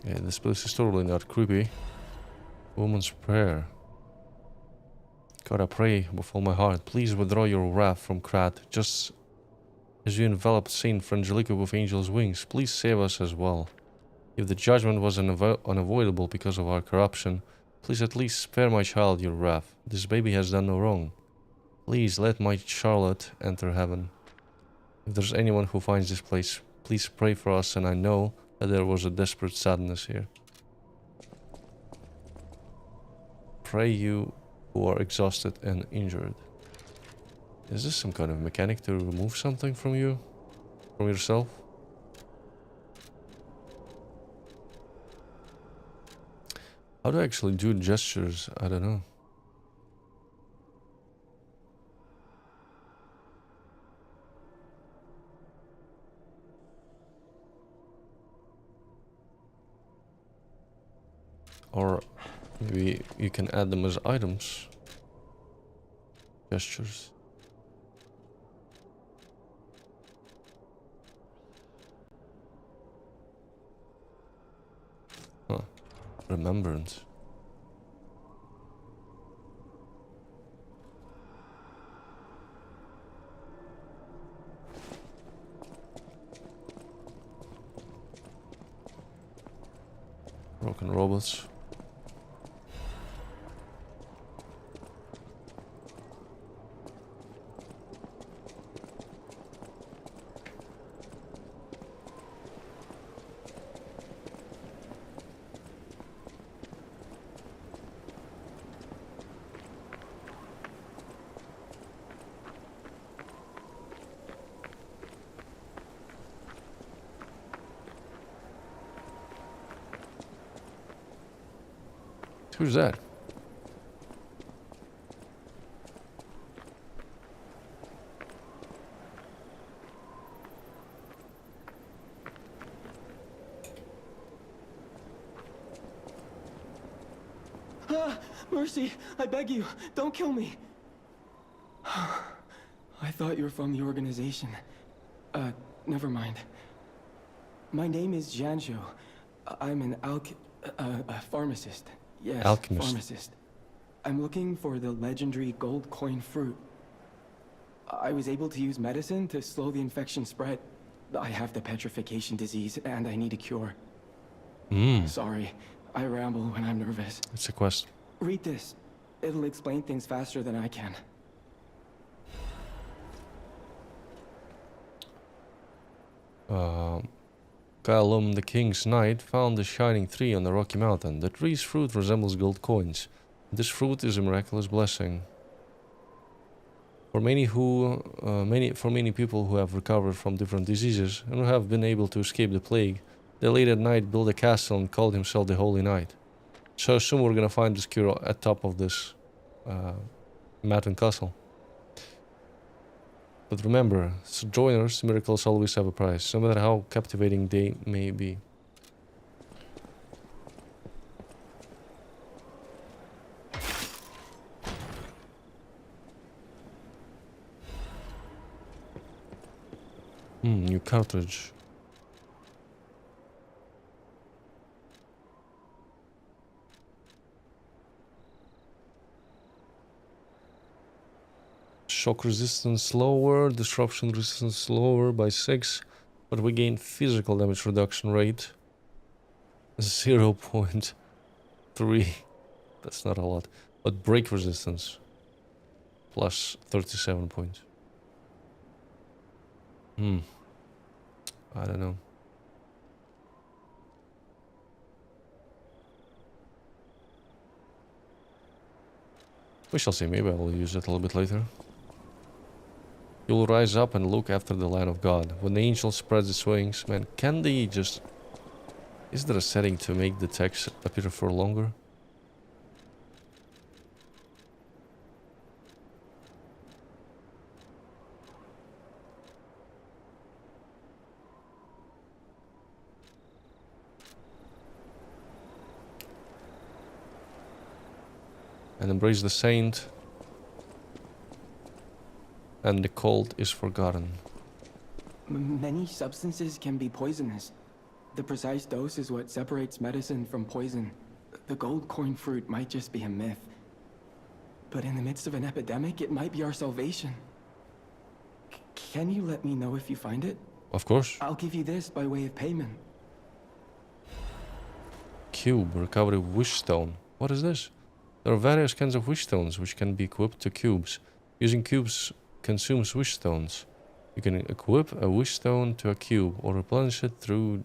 Yeah, this place is totally not creepy. Woman's prayer. God, I pray with all my heart, please withdraw your wrath from Krat, just as you enveloped Saint Frangelico with angel's wings. Please save us as well. If the judgment was unavoidable because of our corruption, please at least spare my child your wrath. This baby has done no wrong. Please let my Charlotte enter heaven. If there's anyone who finds this place, please pray for us, and I know that there was a desperate sadness here. Pray you who are exhausted and injured. Is this some kind of mechanic to remove something from you? From yourself? How do I actually do gestures? I don't know. Or maybe you can add them as items. Gestures. Huh. Remembrance. Broken robots. Who's that? Mercy, I beg you, don't kill me. I thought you were from the organization. Never mind. My name is Janjo. I'm an pharmacist. Yes, alchemist. Pharmacist. I'm looking for the legendary gold coin fruit. I was able to use medicine to slow the infection spread. I have the petrification disease and I need a cure. Sorry, I ramble when I'm nervous. It's a quest. Read this. It'll explain things faster than I can. Callum, the king's knight, found a shining tree on the rocky mountain. The tree's fruit resembles gold coins. This fruit is a miraculous blessing. For many people who have recovered from different diseases and who have been able to escape the plague, the late at night built a castle and called himself the Holy Knight. So soon we're gonna find this cure at top of this mountain castle. But remember, sojourners, miracles always have a price, no matter how captivating they may be. New cartridge. Shock resistance lower, disruption resistance lower by 6, but we gain physical damage reduction rate 0.3. That's not a lot. But break resistance plus 37 points. I don't know. We shall see. Maybe I will use it a little bit later. You will rise up and look after the land of God. When the angel spreads its wings, man, can they just... Is there a setting to make the text appear for longer? And embrace the saint. And the cold is forgotten. Many substances can be poisonous. The precise dose is what separates medicine from poison. The gold coin fruit might just be a myth. But in the midst of an epidemic, it might be our salvation. Can you let me know if you find it? Of course. I'll give you this by way of payment. Cube, recovery wish stone. What is this? There are various kinds of wish stones which can be equipped to cubes. Using cubes consumes wish stones. You can equip a wish stone to a cube or replenish it through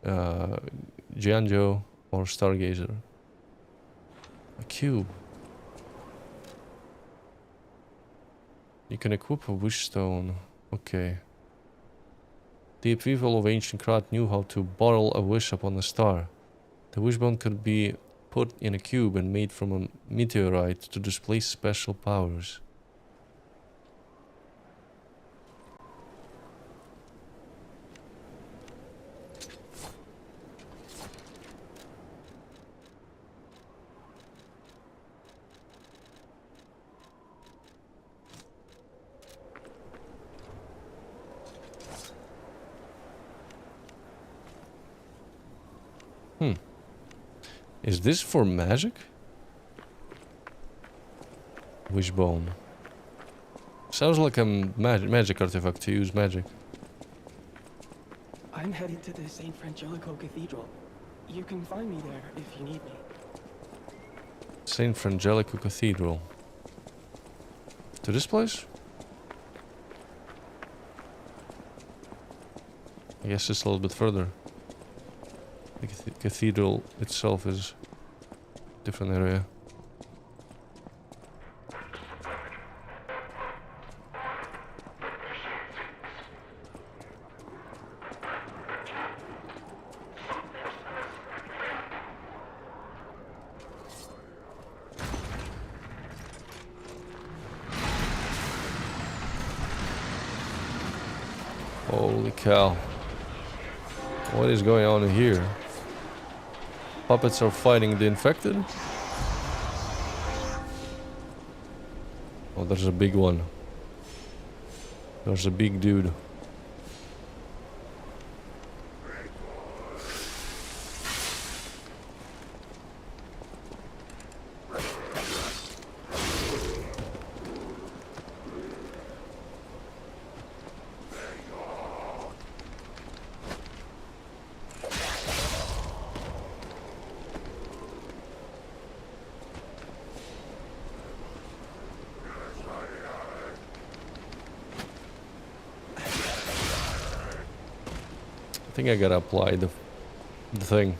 Jianzhou or Stargazer. A cube. You can equip a wish stone. Okay. The people of ancient Krat knew how to borrow a wish upon a star. The wishbone could be put in a cube and made from a meteorite to display special powers. Is this for magic? Wishbone. Sounds like a magic artifact to use magic. I'm headed to the St. Frangelico Cathedral. You can find me there if you need me. St. Frangelico Cathedral. To this place? I guess it's a little bit further. The cathedral itself is a different area. Holy cow. What is going on here? Puppets are fighting the infected? Oh, there's a big one. There's a big dude. I think I gotta apply the thing.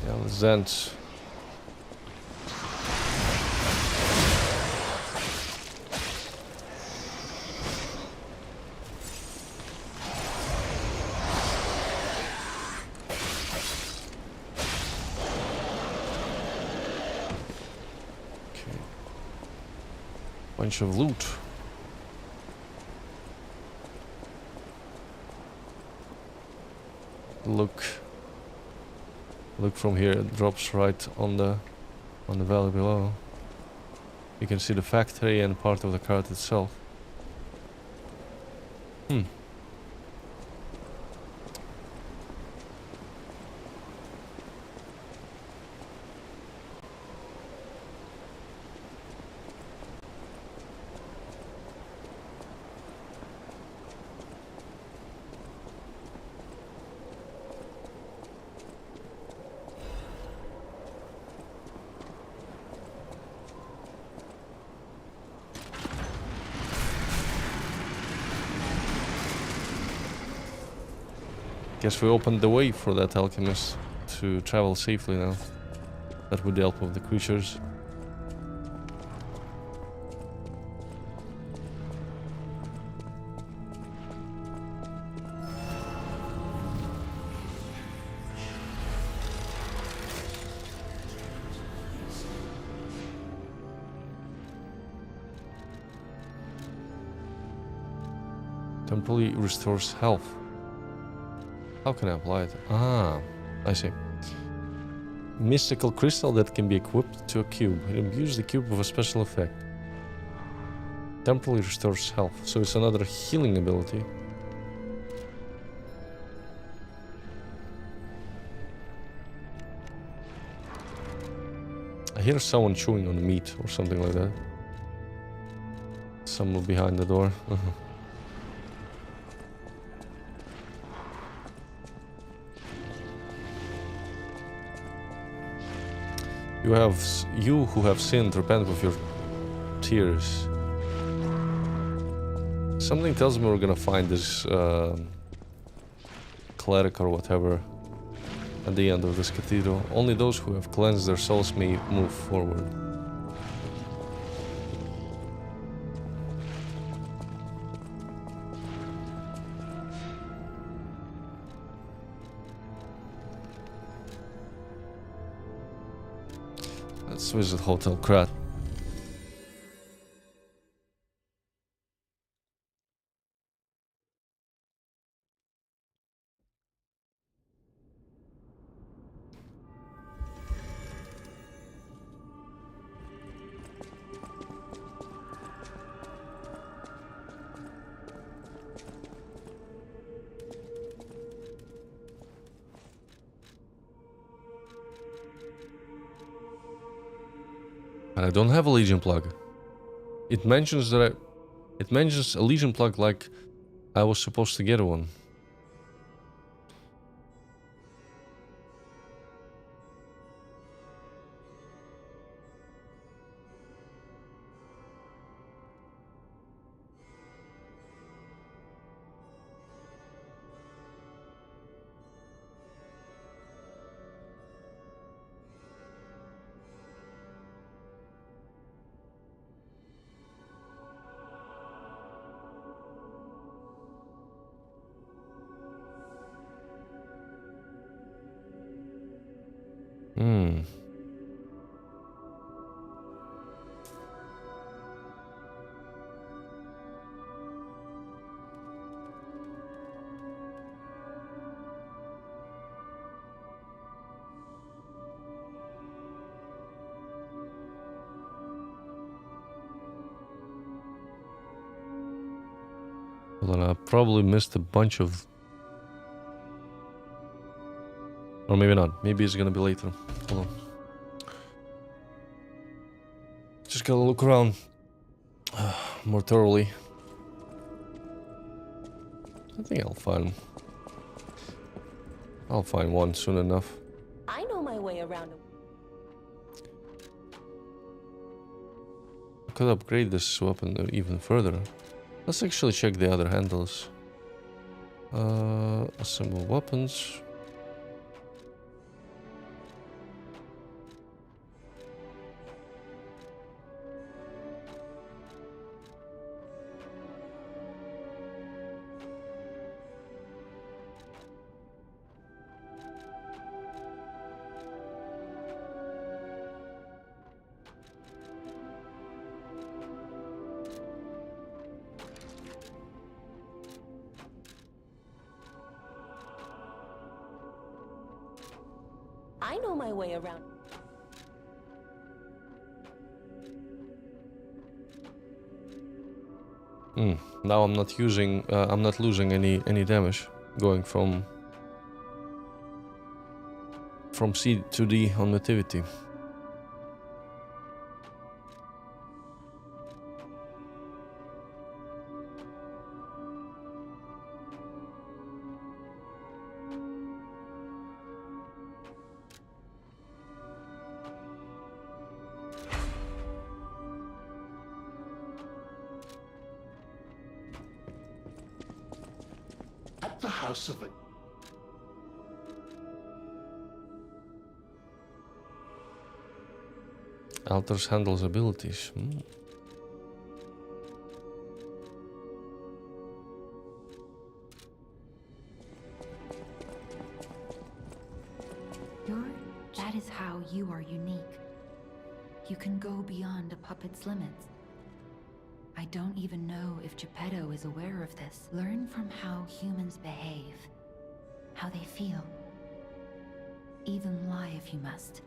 Yeah, the Zents. Bunch of loot. Look from here, it drops right on the valley below. You can see the factory and part of the cart itself. Guess we opened the way for that alchemist to travel safely now that we dealt with the creatures. Temporarily restores health. How can I apply it? Ah, I see. Mystical crystal that can be equipped to a cube. It imbues the cube with a special effect. Temporarily restores health. So it's another healing ability. hear someone chewing on the meat or something like that. Someone behind the door. You who have sinned, repent with your tears. Something tells me we're gonna find this cleric or whatever at the end of this cathedral. Only those who have cleansed their souls may move forward. Let's visit Hotel Krat. And I don't have a Legion plug. It mentions that it mentions a Legion plug like I was supposed to get one. Hold on, I probably missed a bunch of... Or maybe not. Maybe it's gonna be later. Hold on. Just gotta look around more thoroughly. I think I'll find one soon enough. I know my way around. I could upgrade this weapon even further. Let's actually check the other handles. Assemble weapons. I know my way around. Now I'm not losing any damage going from C to D on nativity. At the house of a... Alters handles abilities. That is how you are unique. You can go beyond a puppet's limits. I don't even know if Geppetto is aware of this. Learn from how humans behave, how they feel. Even lie if you must.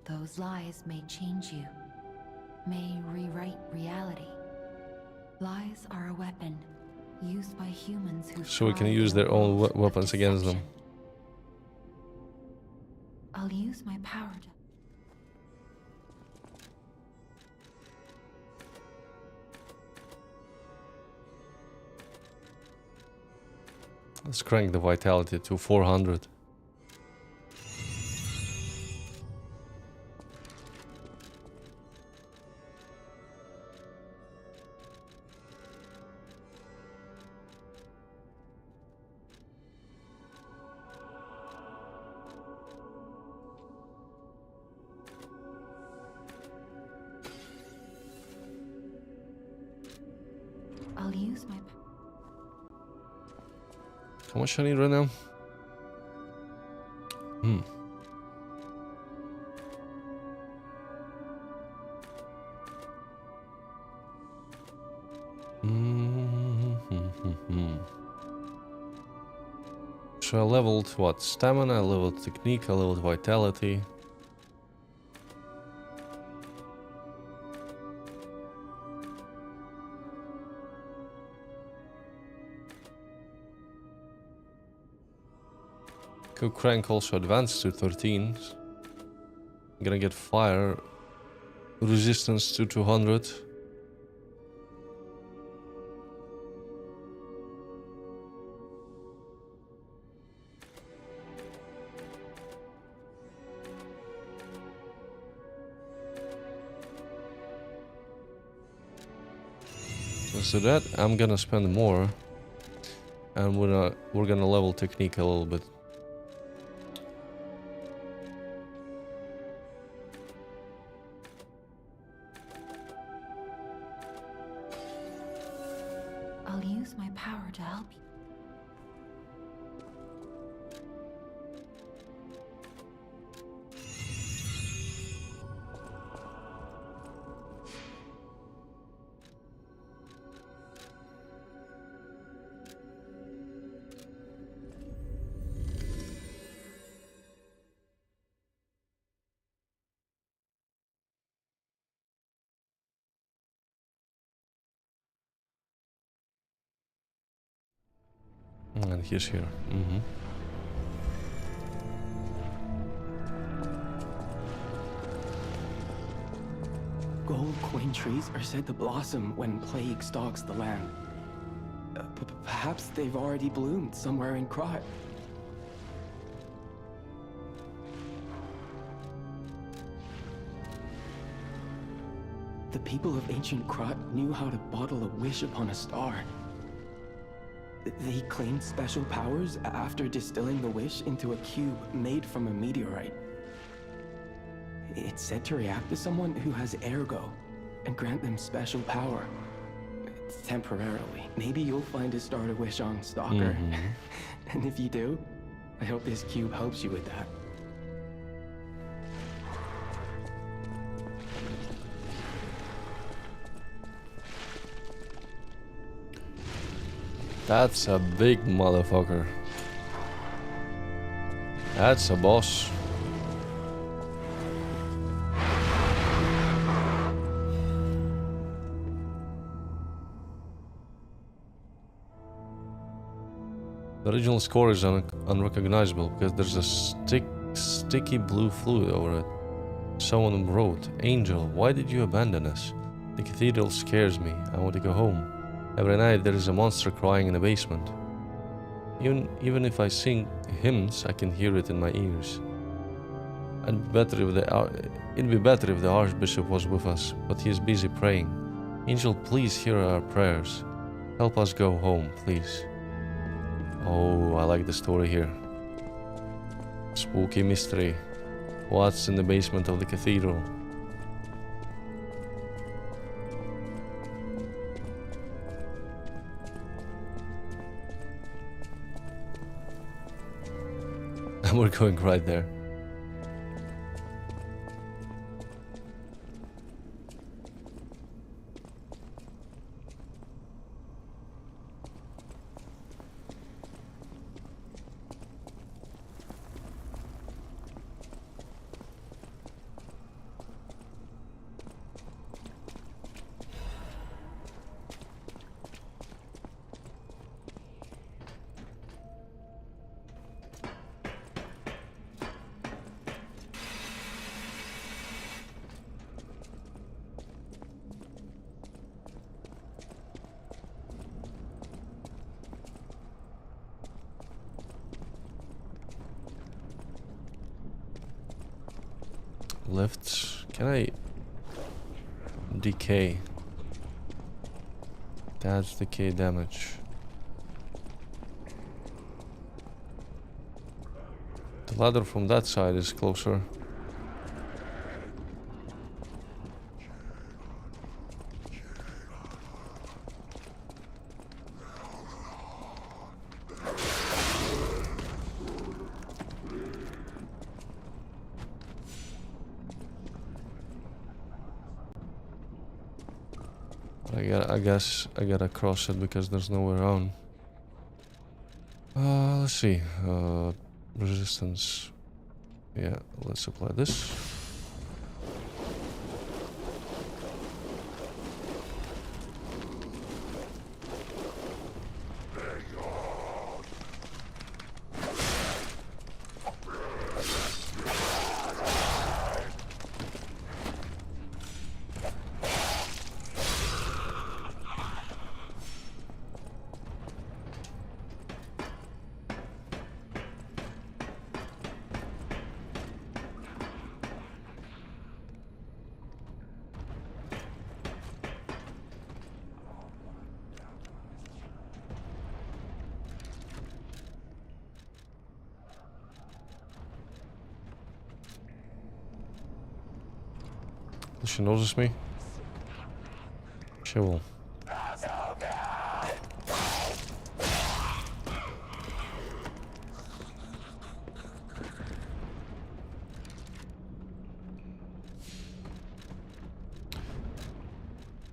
Those lies may change you, may rewrite reality. Lies are a weapon used by humans who... So we can use their own weapons against them. I'll use my power to... Let's crank the vitality to 400. I'll use my... How much I need right now? So I leveled what? Stamina, I leveled technique, I leveled vitality. Could crank also advance to 13. I'm gonna get fire resistance to 200. So that I'm gonna spend more, and we're gonna level technique a little bit. I'll use my power to help you. And he's here. Gold coin trees are said to blossom when plague stalks the land. Perhaps they've already bloomed somewhere in Krat. The people of ancient Krat knew how to bottle a wish upon a star. They claimed special powers after distilling the wish into a cube made from a meteorite. It's said to react to someone who has ergo and grant them special power. Temporarily. Maybe you'll find a star to wish on, Stalker. And if you do, I hope this cube helps you with that. That's a big motherfucker. That's a boss. The original score is unrecognizable because there's a sticky blue fluid over it. Someone wrote, "Angel, why did you abandon us? The cathedral scares me. I want to go home. Every night there is a monster crying in the basement. Even if I sing hymns, I can hear it in my ears. It'd be better if the Archbishop was with us, but he is busy praying. Angel, please hear our prayers. Help us go home, please." Oh, I like the story here. Spooky mystery. What's in the basement of the cathedral? And we're going right there. Lifts. Can I... Decay. That's decay damage. The ladder from that side is closer. I guess I gotta cross it because there's nowhere on. Let's see. Resistance. Yeah, let's apply this. Does she notice me? She will.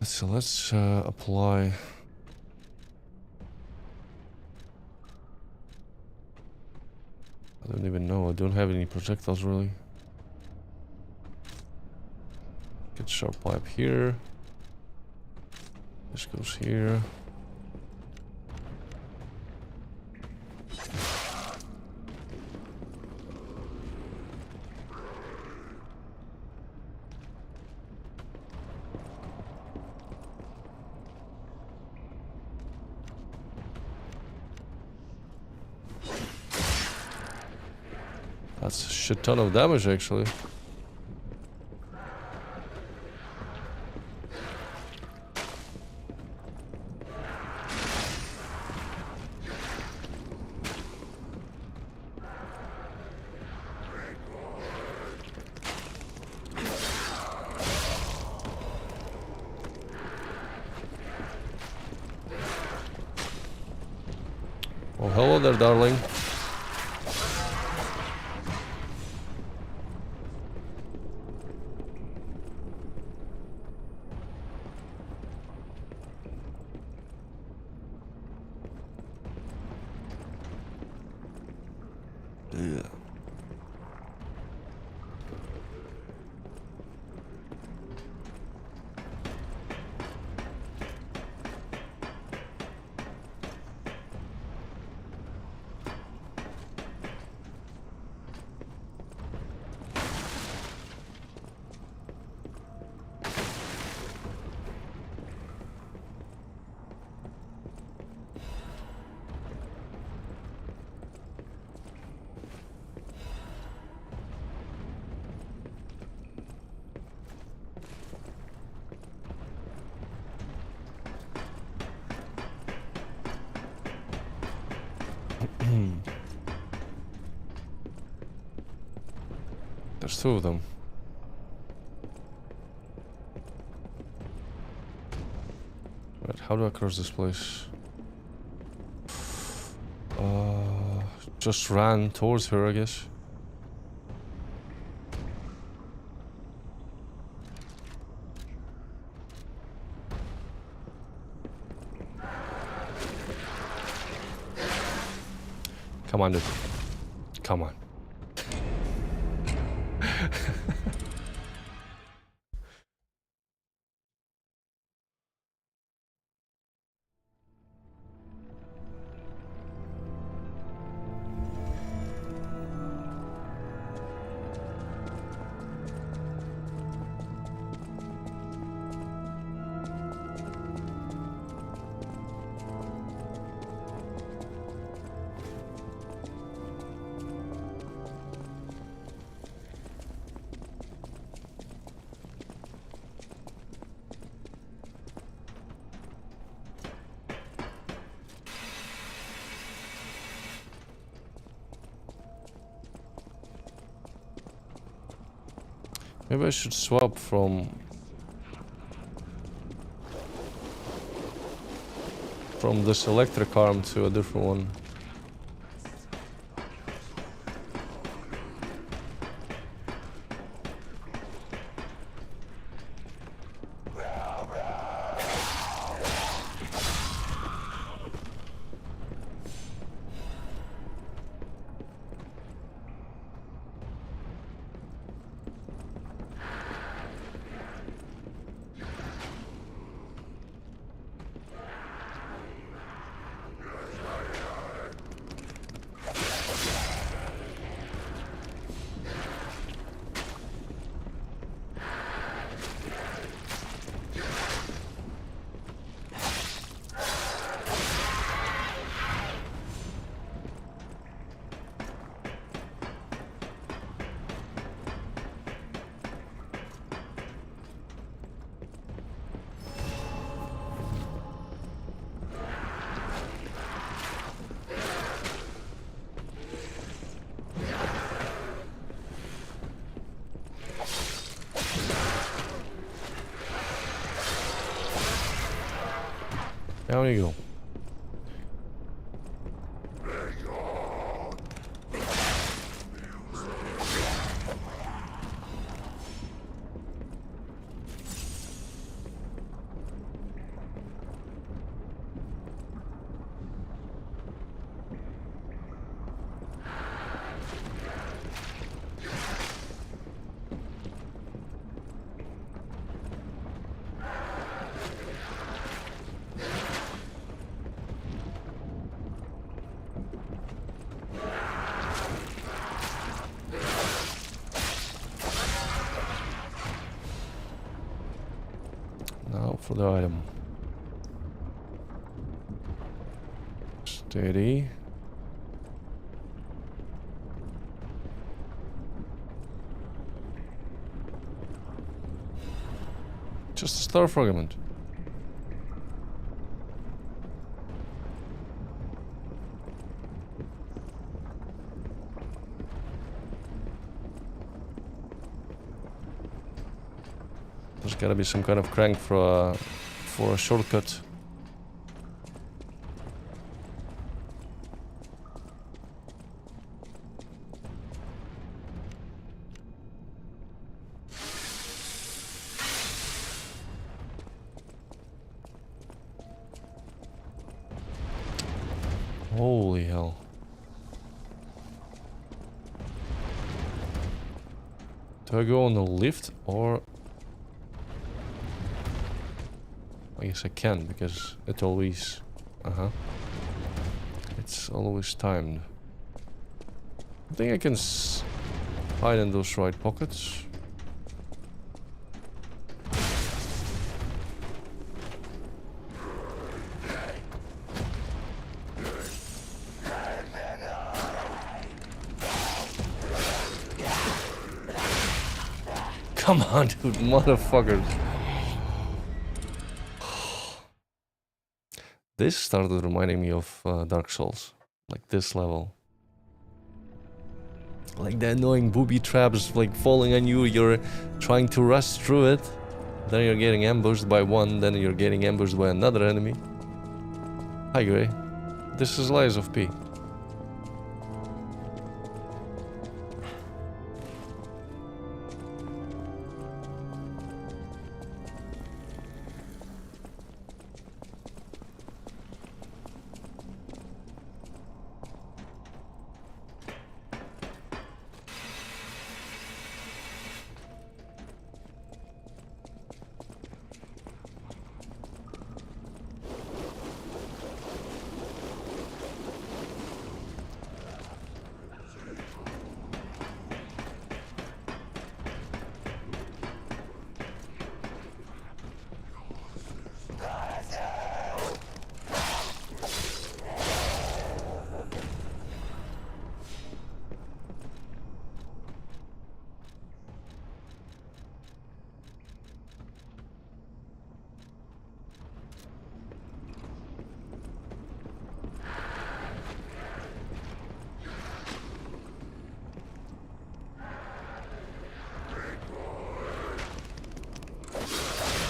So let's apply. I don't even know. I don't have any projectiles really. Get sharp pipe here. This goes here. That's a shit ton of damage actually. Oh, hello there, darling. Yeah. There's two of them. Right, how do I cross this place? Just ran towards her, I guess. Come on, dude. Come on. Maybe I should swap from this electric arm to a different one. Down you go. Now for the item. Steady. Just a star fragment. There's gotta be some kind of crank for a shortcut. Holy hell. Do I go on the lift or... I guess I can, because it always... It's always timed. I think I can hide in those right pockets. Come on, dude, motherfuckers. This started reminding me of Dark Souls. Like this level. Like the annoying booby traps like falling on you, you're trying to rush through it. Then you're getting ambushed by one, then you're getting ambushed by another enemy. Hi Gray. This is Lies of P.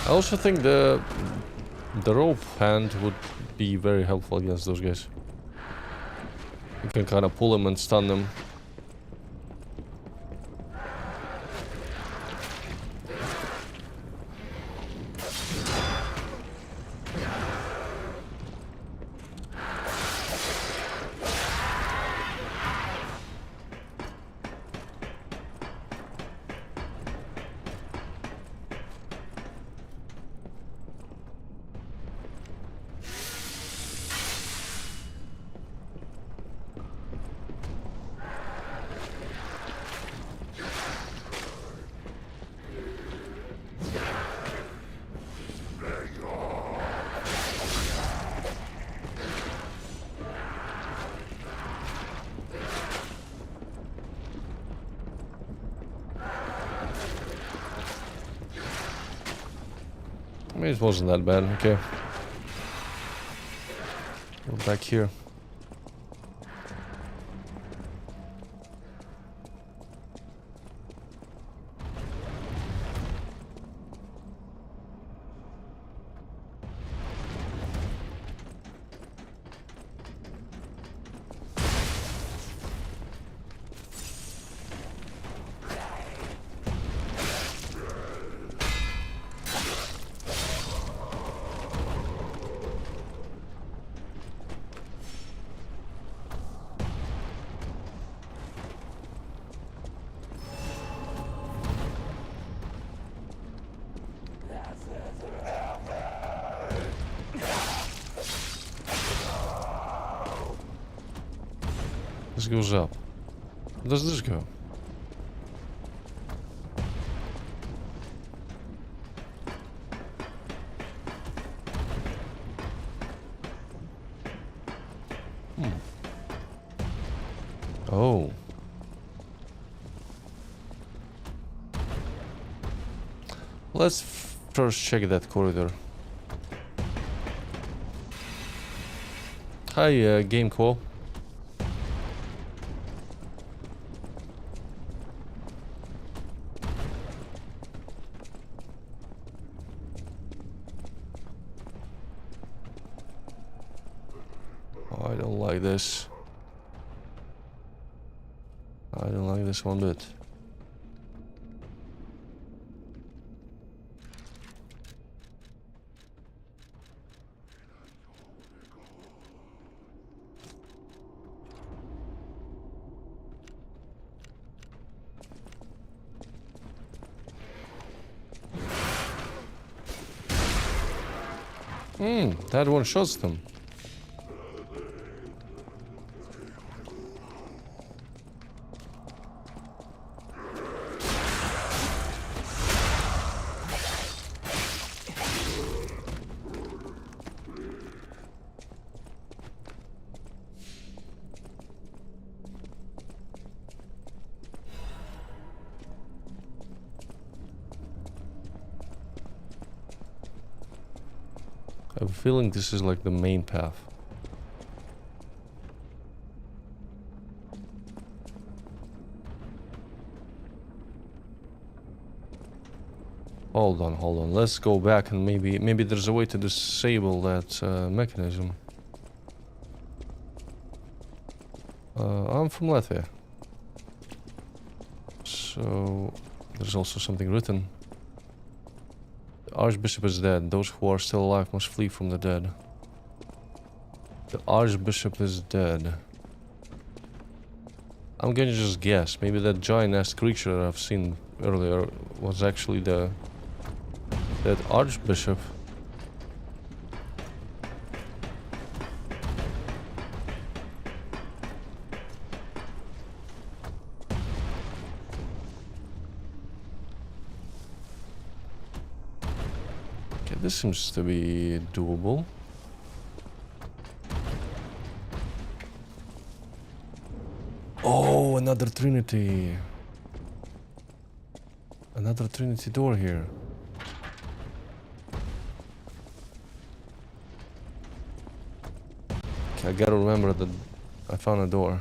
I also think the rope hand would be very helpful against those guys. You can kind of pull them and stun them. I mean, it wasn't that bad. Okay. Go back here. This goes up. Where does this go? Oh. Let's first check that corridor. Hi, Game Co. I don't like this. I don't like this one bit. That one shots them. I have a feeling this is like the main path. Hold on. Let's go back and maybe there's a way to disable that mechanism. I'm from Latvia. So there's also something written. The Archbishop is dead. Those who are still alive must flee from the dead. The Archbishop is dead. I'm gonna just guess. Maybe that giant-ass creature that I've seen earlier was actually that Archbishop. This seems to be doable. Oh, another Trinity. Another Trinity door here. Okay, I gotta remember that I found a door.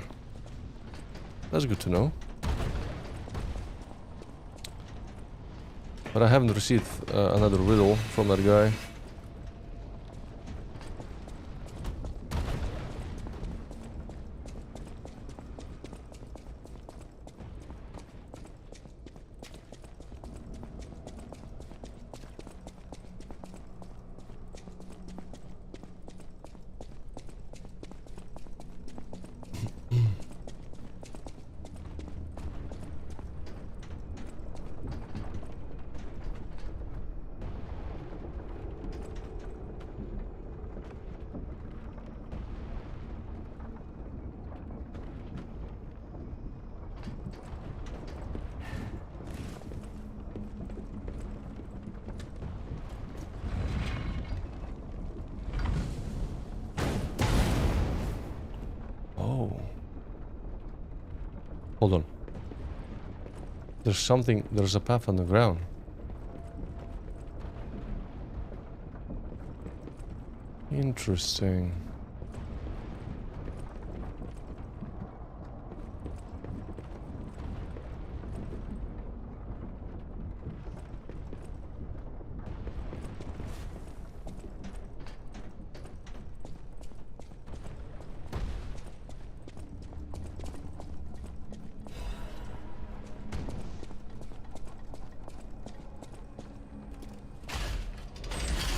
That's good to know. But I haven't received another riddle from that guy. Hold on. There's a path on the ground. Interesting.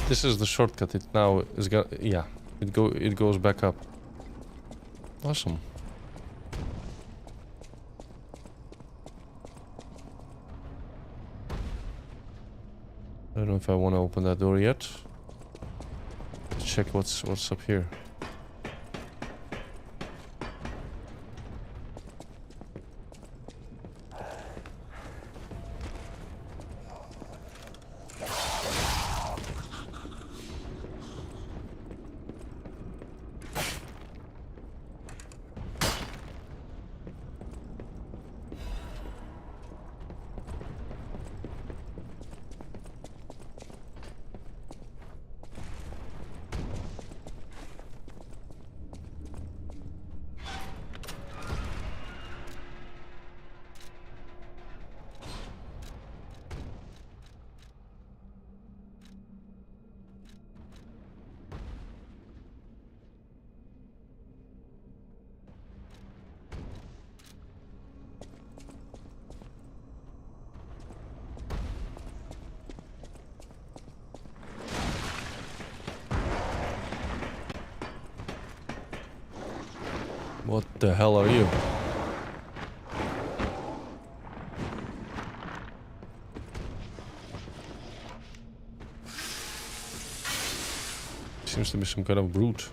This is the shortcut. It now is got, yeah. It goes back up. Awesome. I don't know if I want to open that door yet. Let's check what's up here. What the hell are you? Seems to be some kind of brute.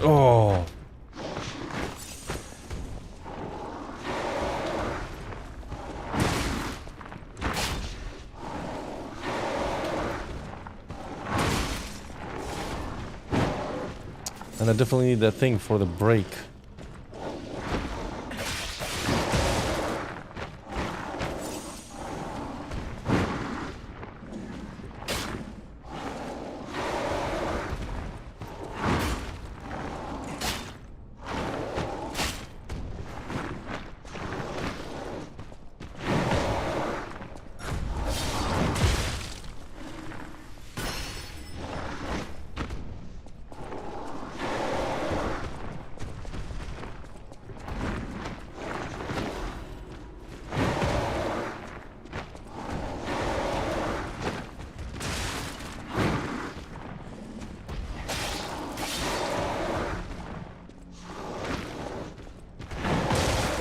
Oh. And I definitely need that thing for the brake.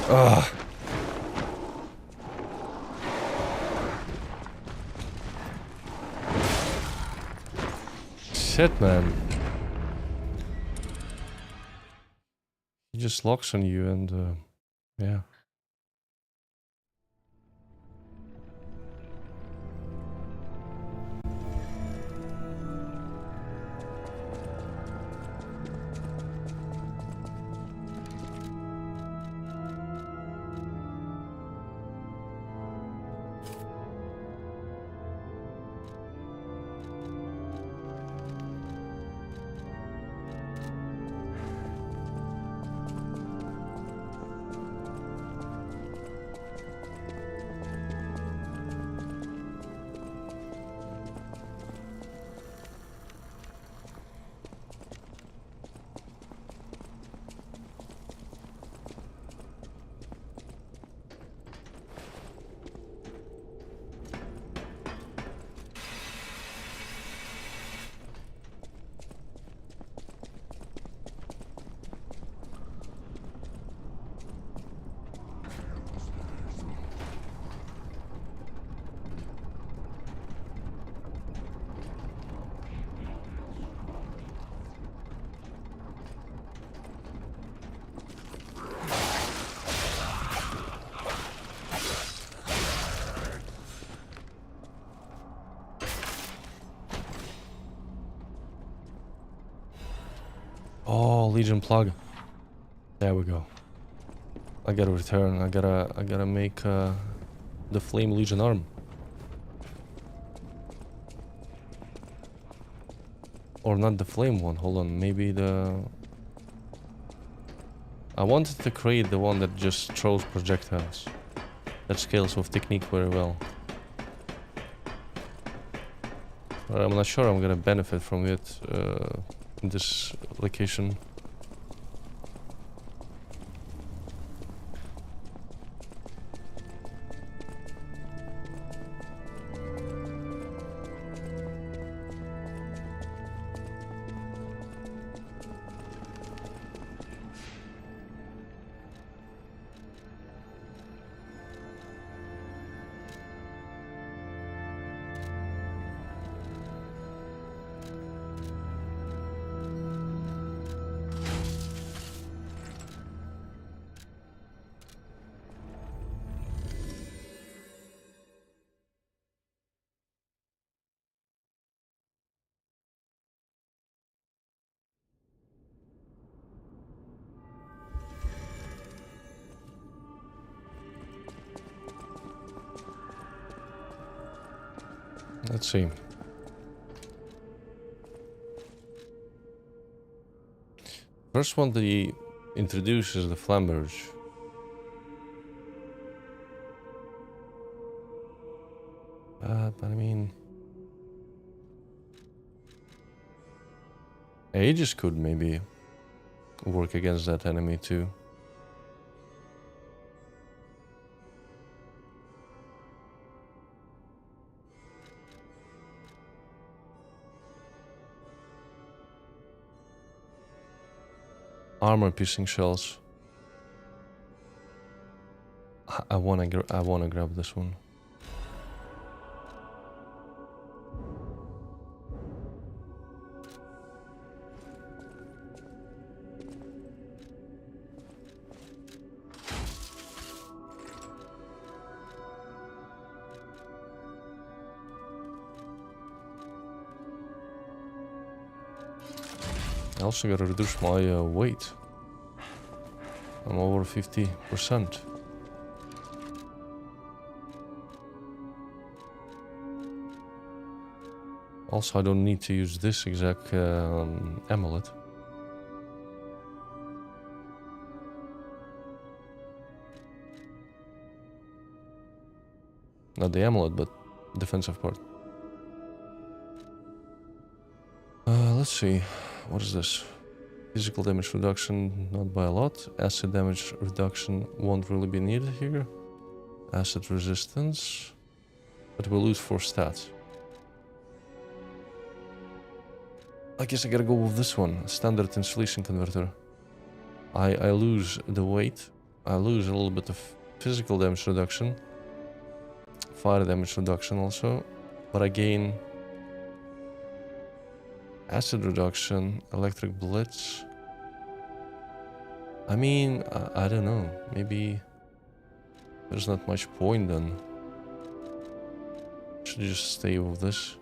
Ugh. Shit, man. He just locks on you and, yeah. Oh, Legion plug. There we go. I gotta return. I gotta make the Flame Legion arm. Or not the flame one. Hold on. Maybe the... I wanted to create the one that just throws projectiles. That scales with technique very well. But I'm not sure I'm gonna benefit from it in this location. Let's see. First one that he introduces the flamberge. But I mean... Aegis could maybe work against that enemy too. Armor piercing shells. I wanna grab this one. I also gotta reduce my weight. I'm over 50%. Also, I don't need to use this exact amulet. Not the amulet, but defensive part. Let's see. What is this? Physical damage reduction, not by a lot. Acid damage reduction won't really be needed here. Acid resistance. But we'll lose 4 stats. I guess I gotta go with this one. Standard insulation converter. I lose the weight. I lose a little bit of physical damage reduction. Fire damage reduction also. But I gain... acid reduction, electric blitz. I mean, I don't know. Maybe there's not much point then. Should just stay with this.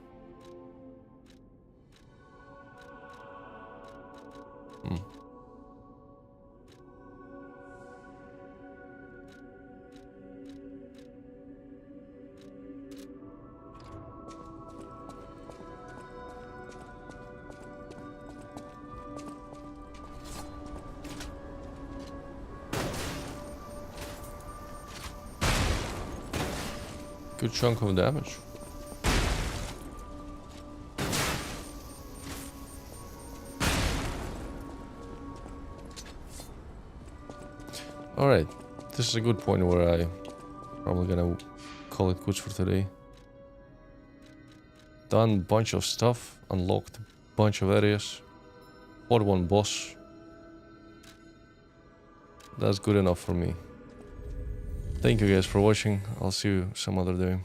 Good chunk of damage. Alright, this is a good point where I probably gonna call it quits for today. Done bunch of stuff, unlocked bunch of areas, fought one boss. That's good enough for me. Thank you guys for watching. I'll see you some other day.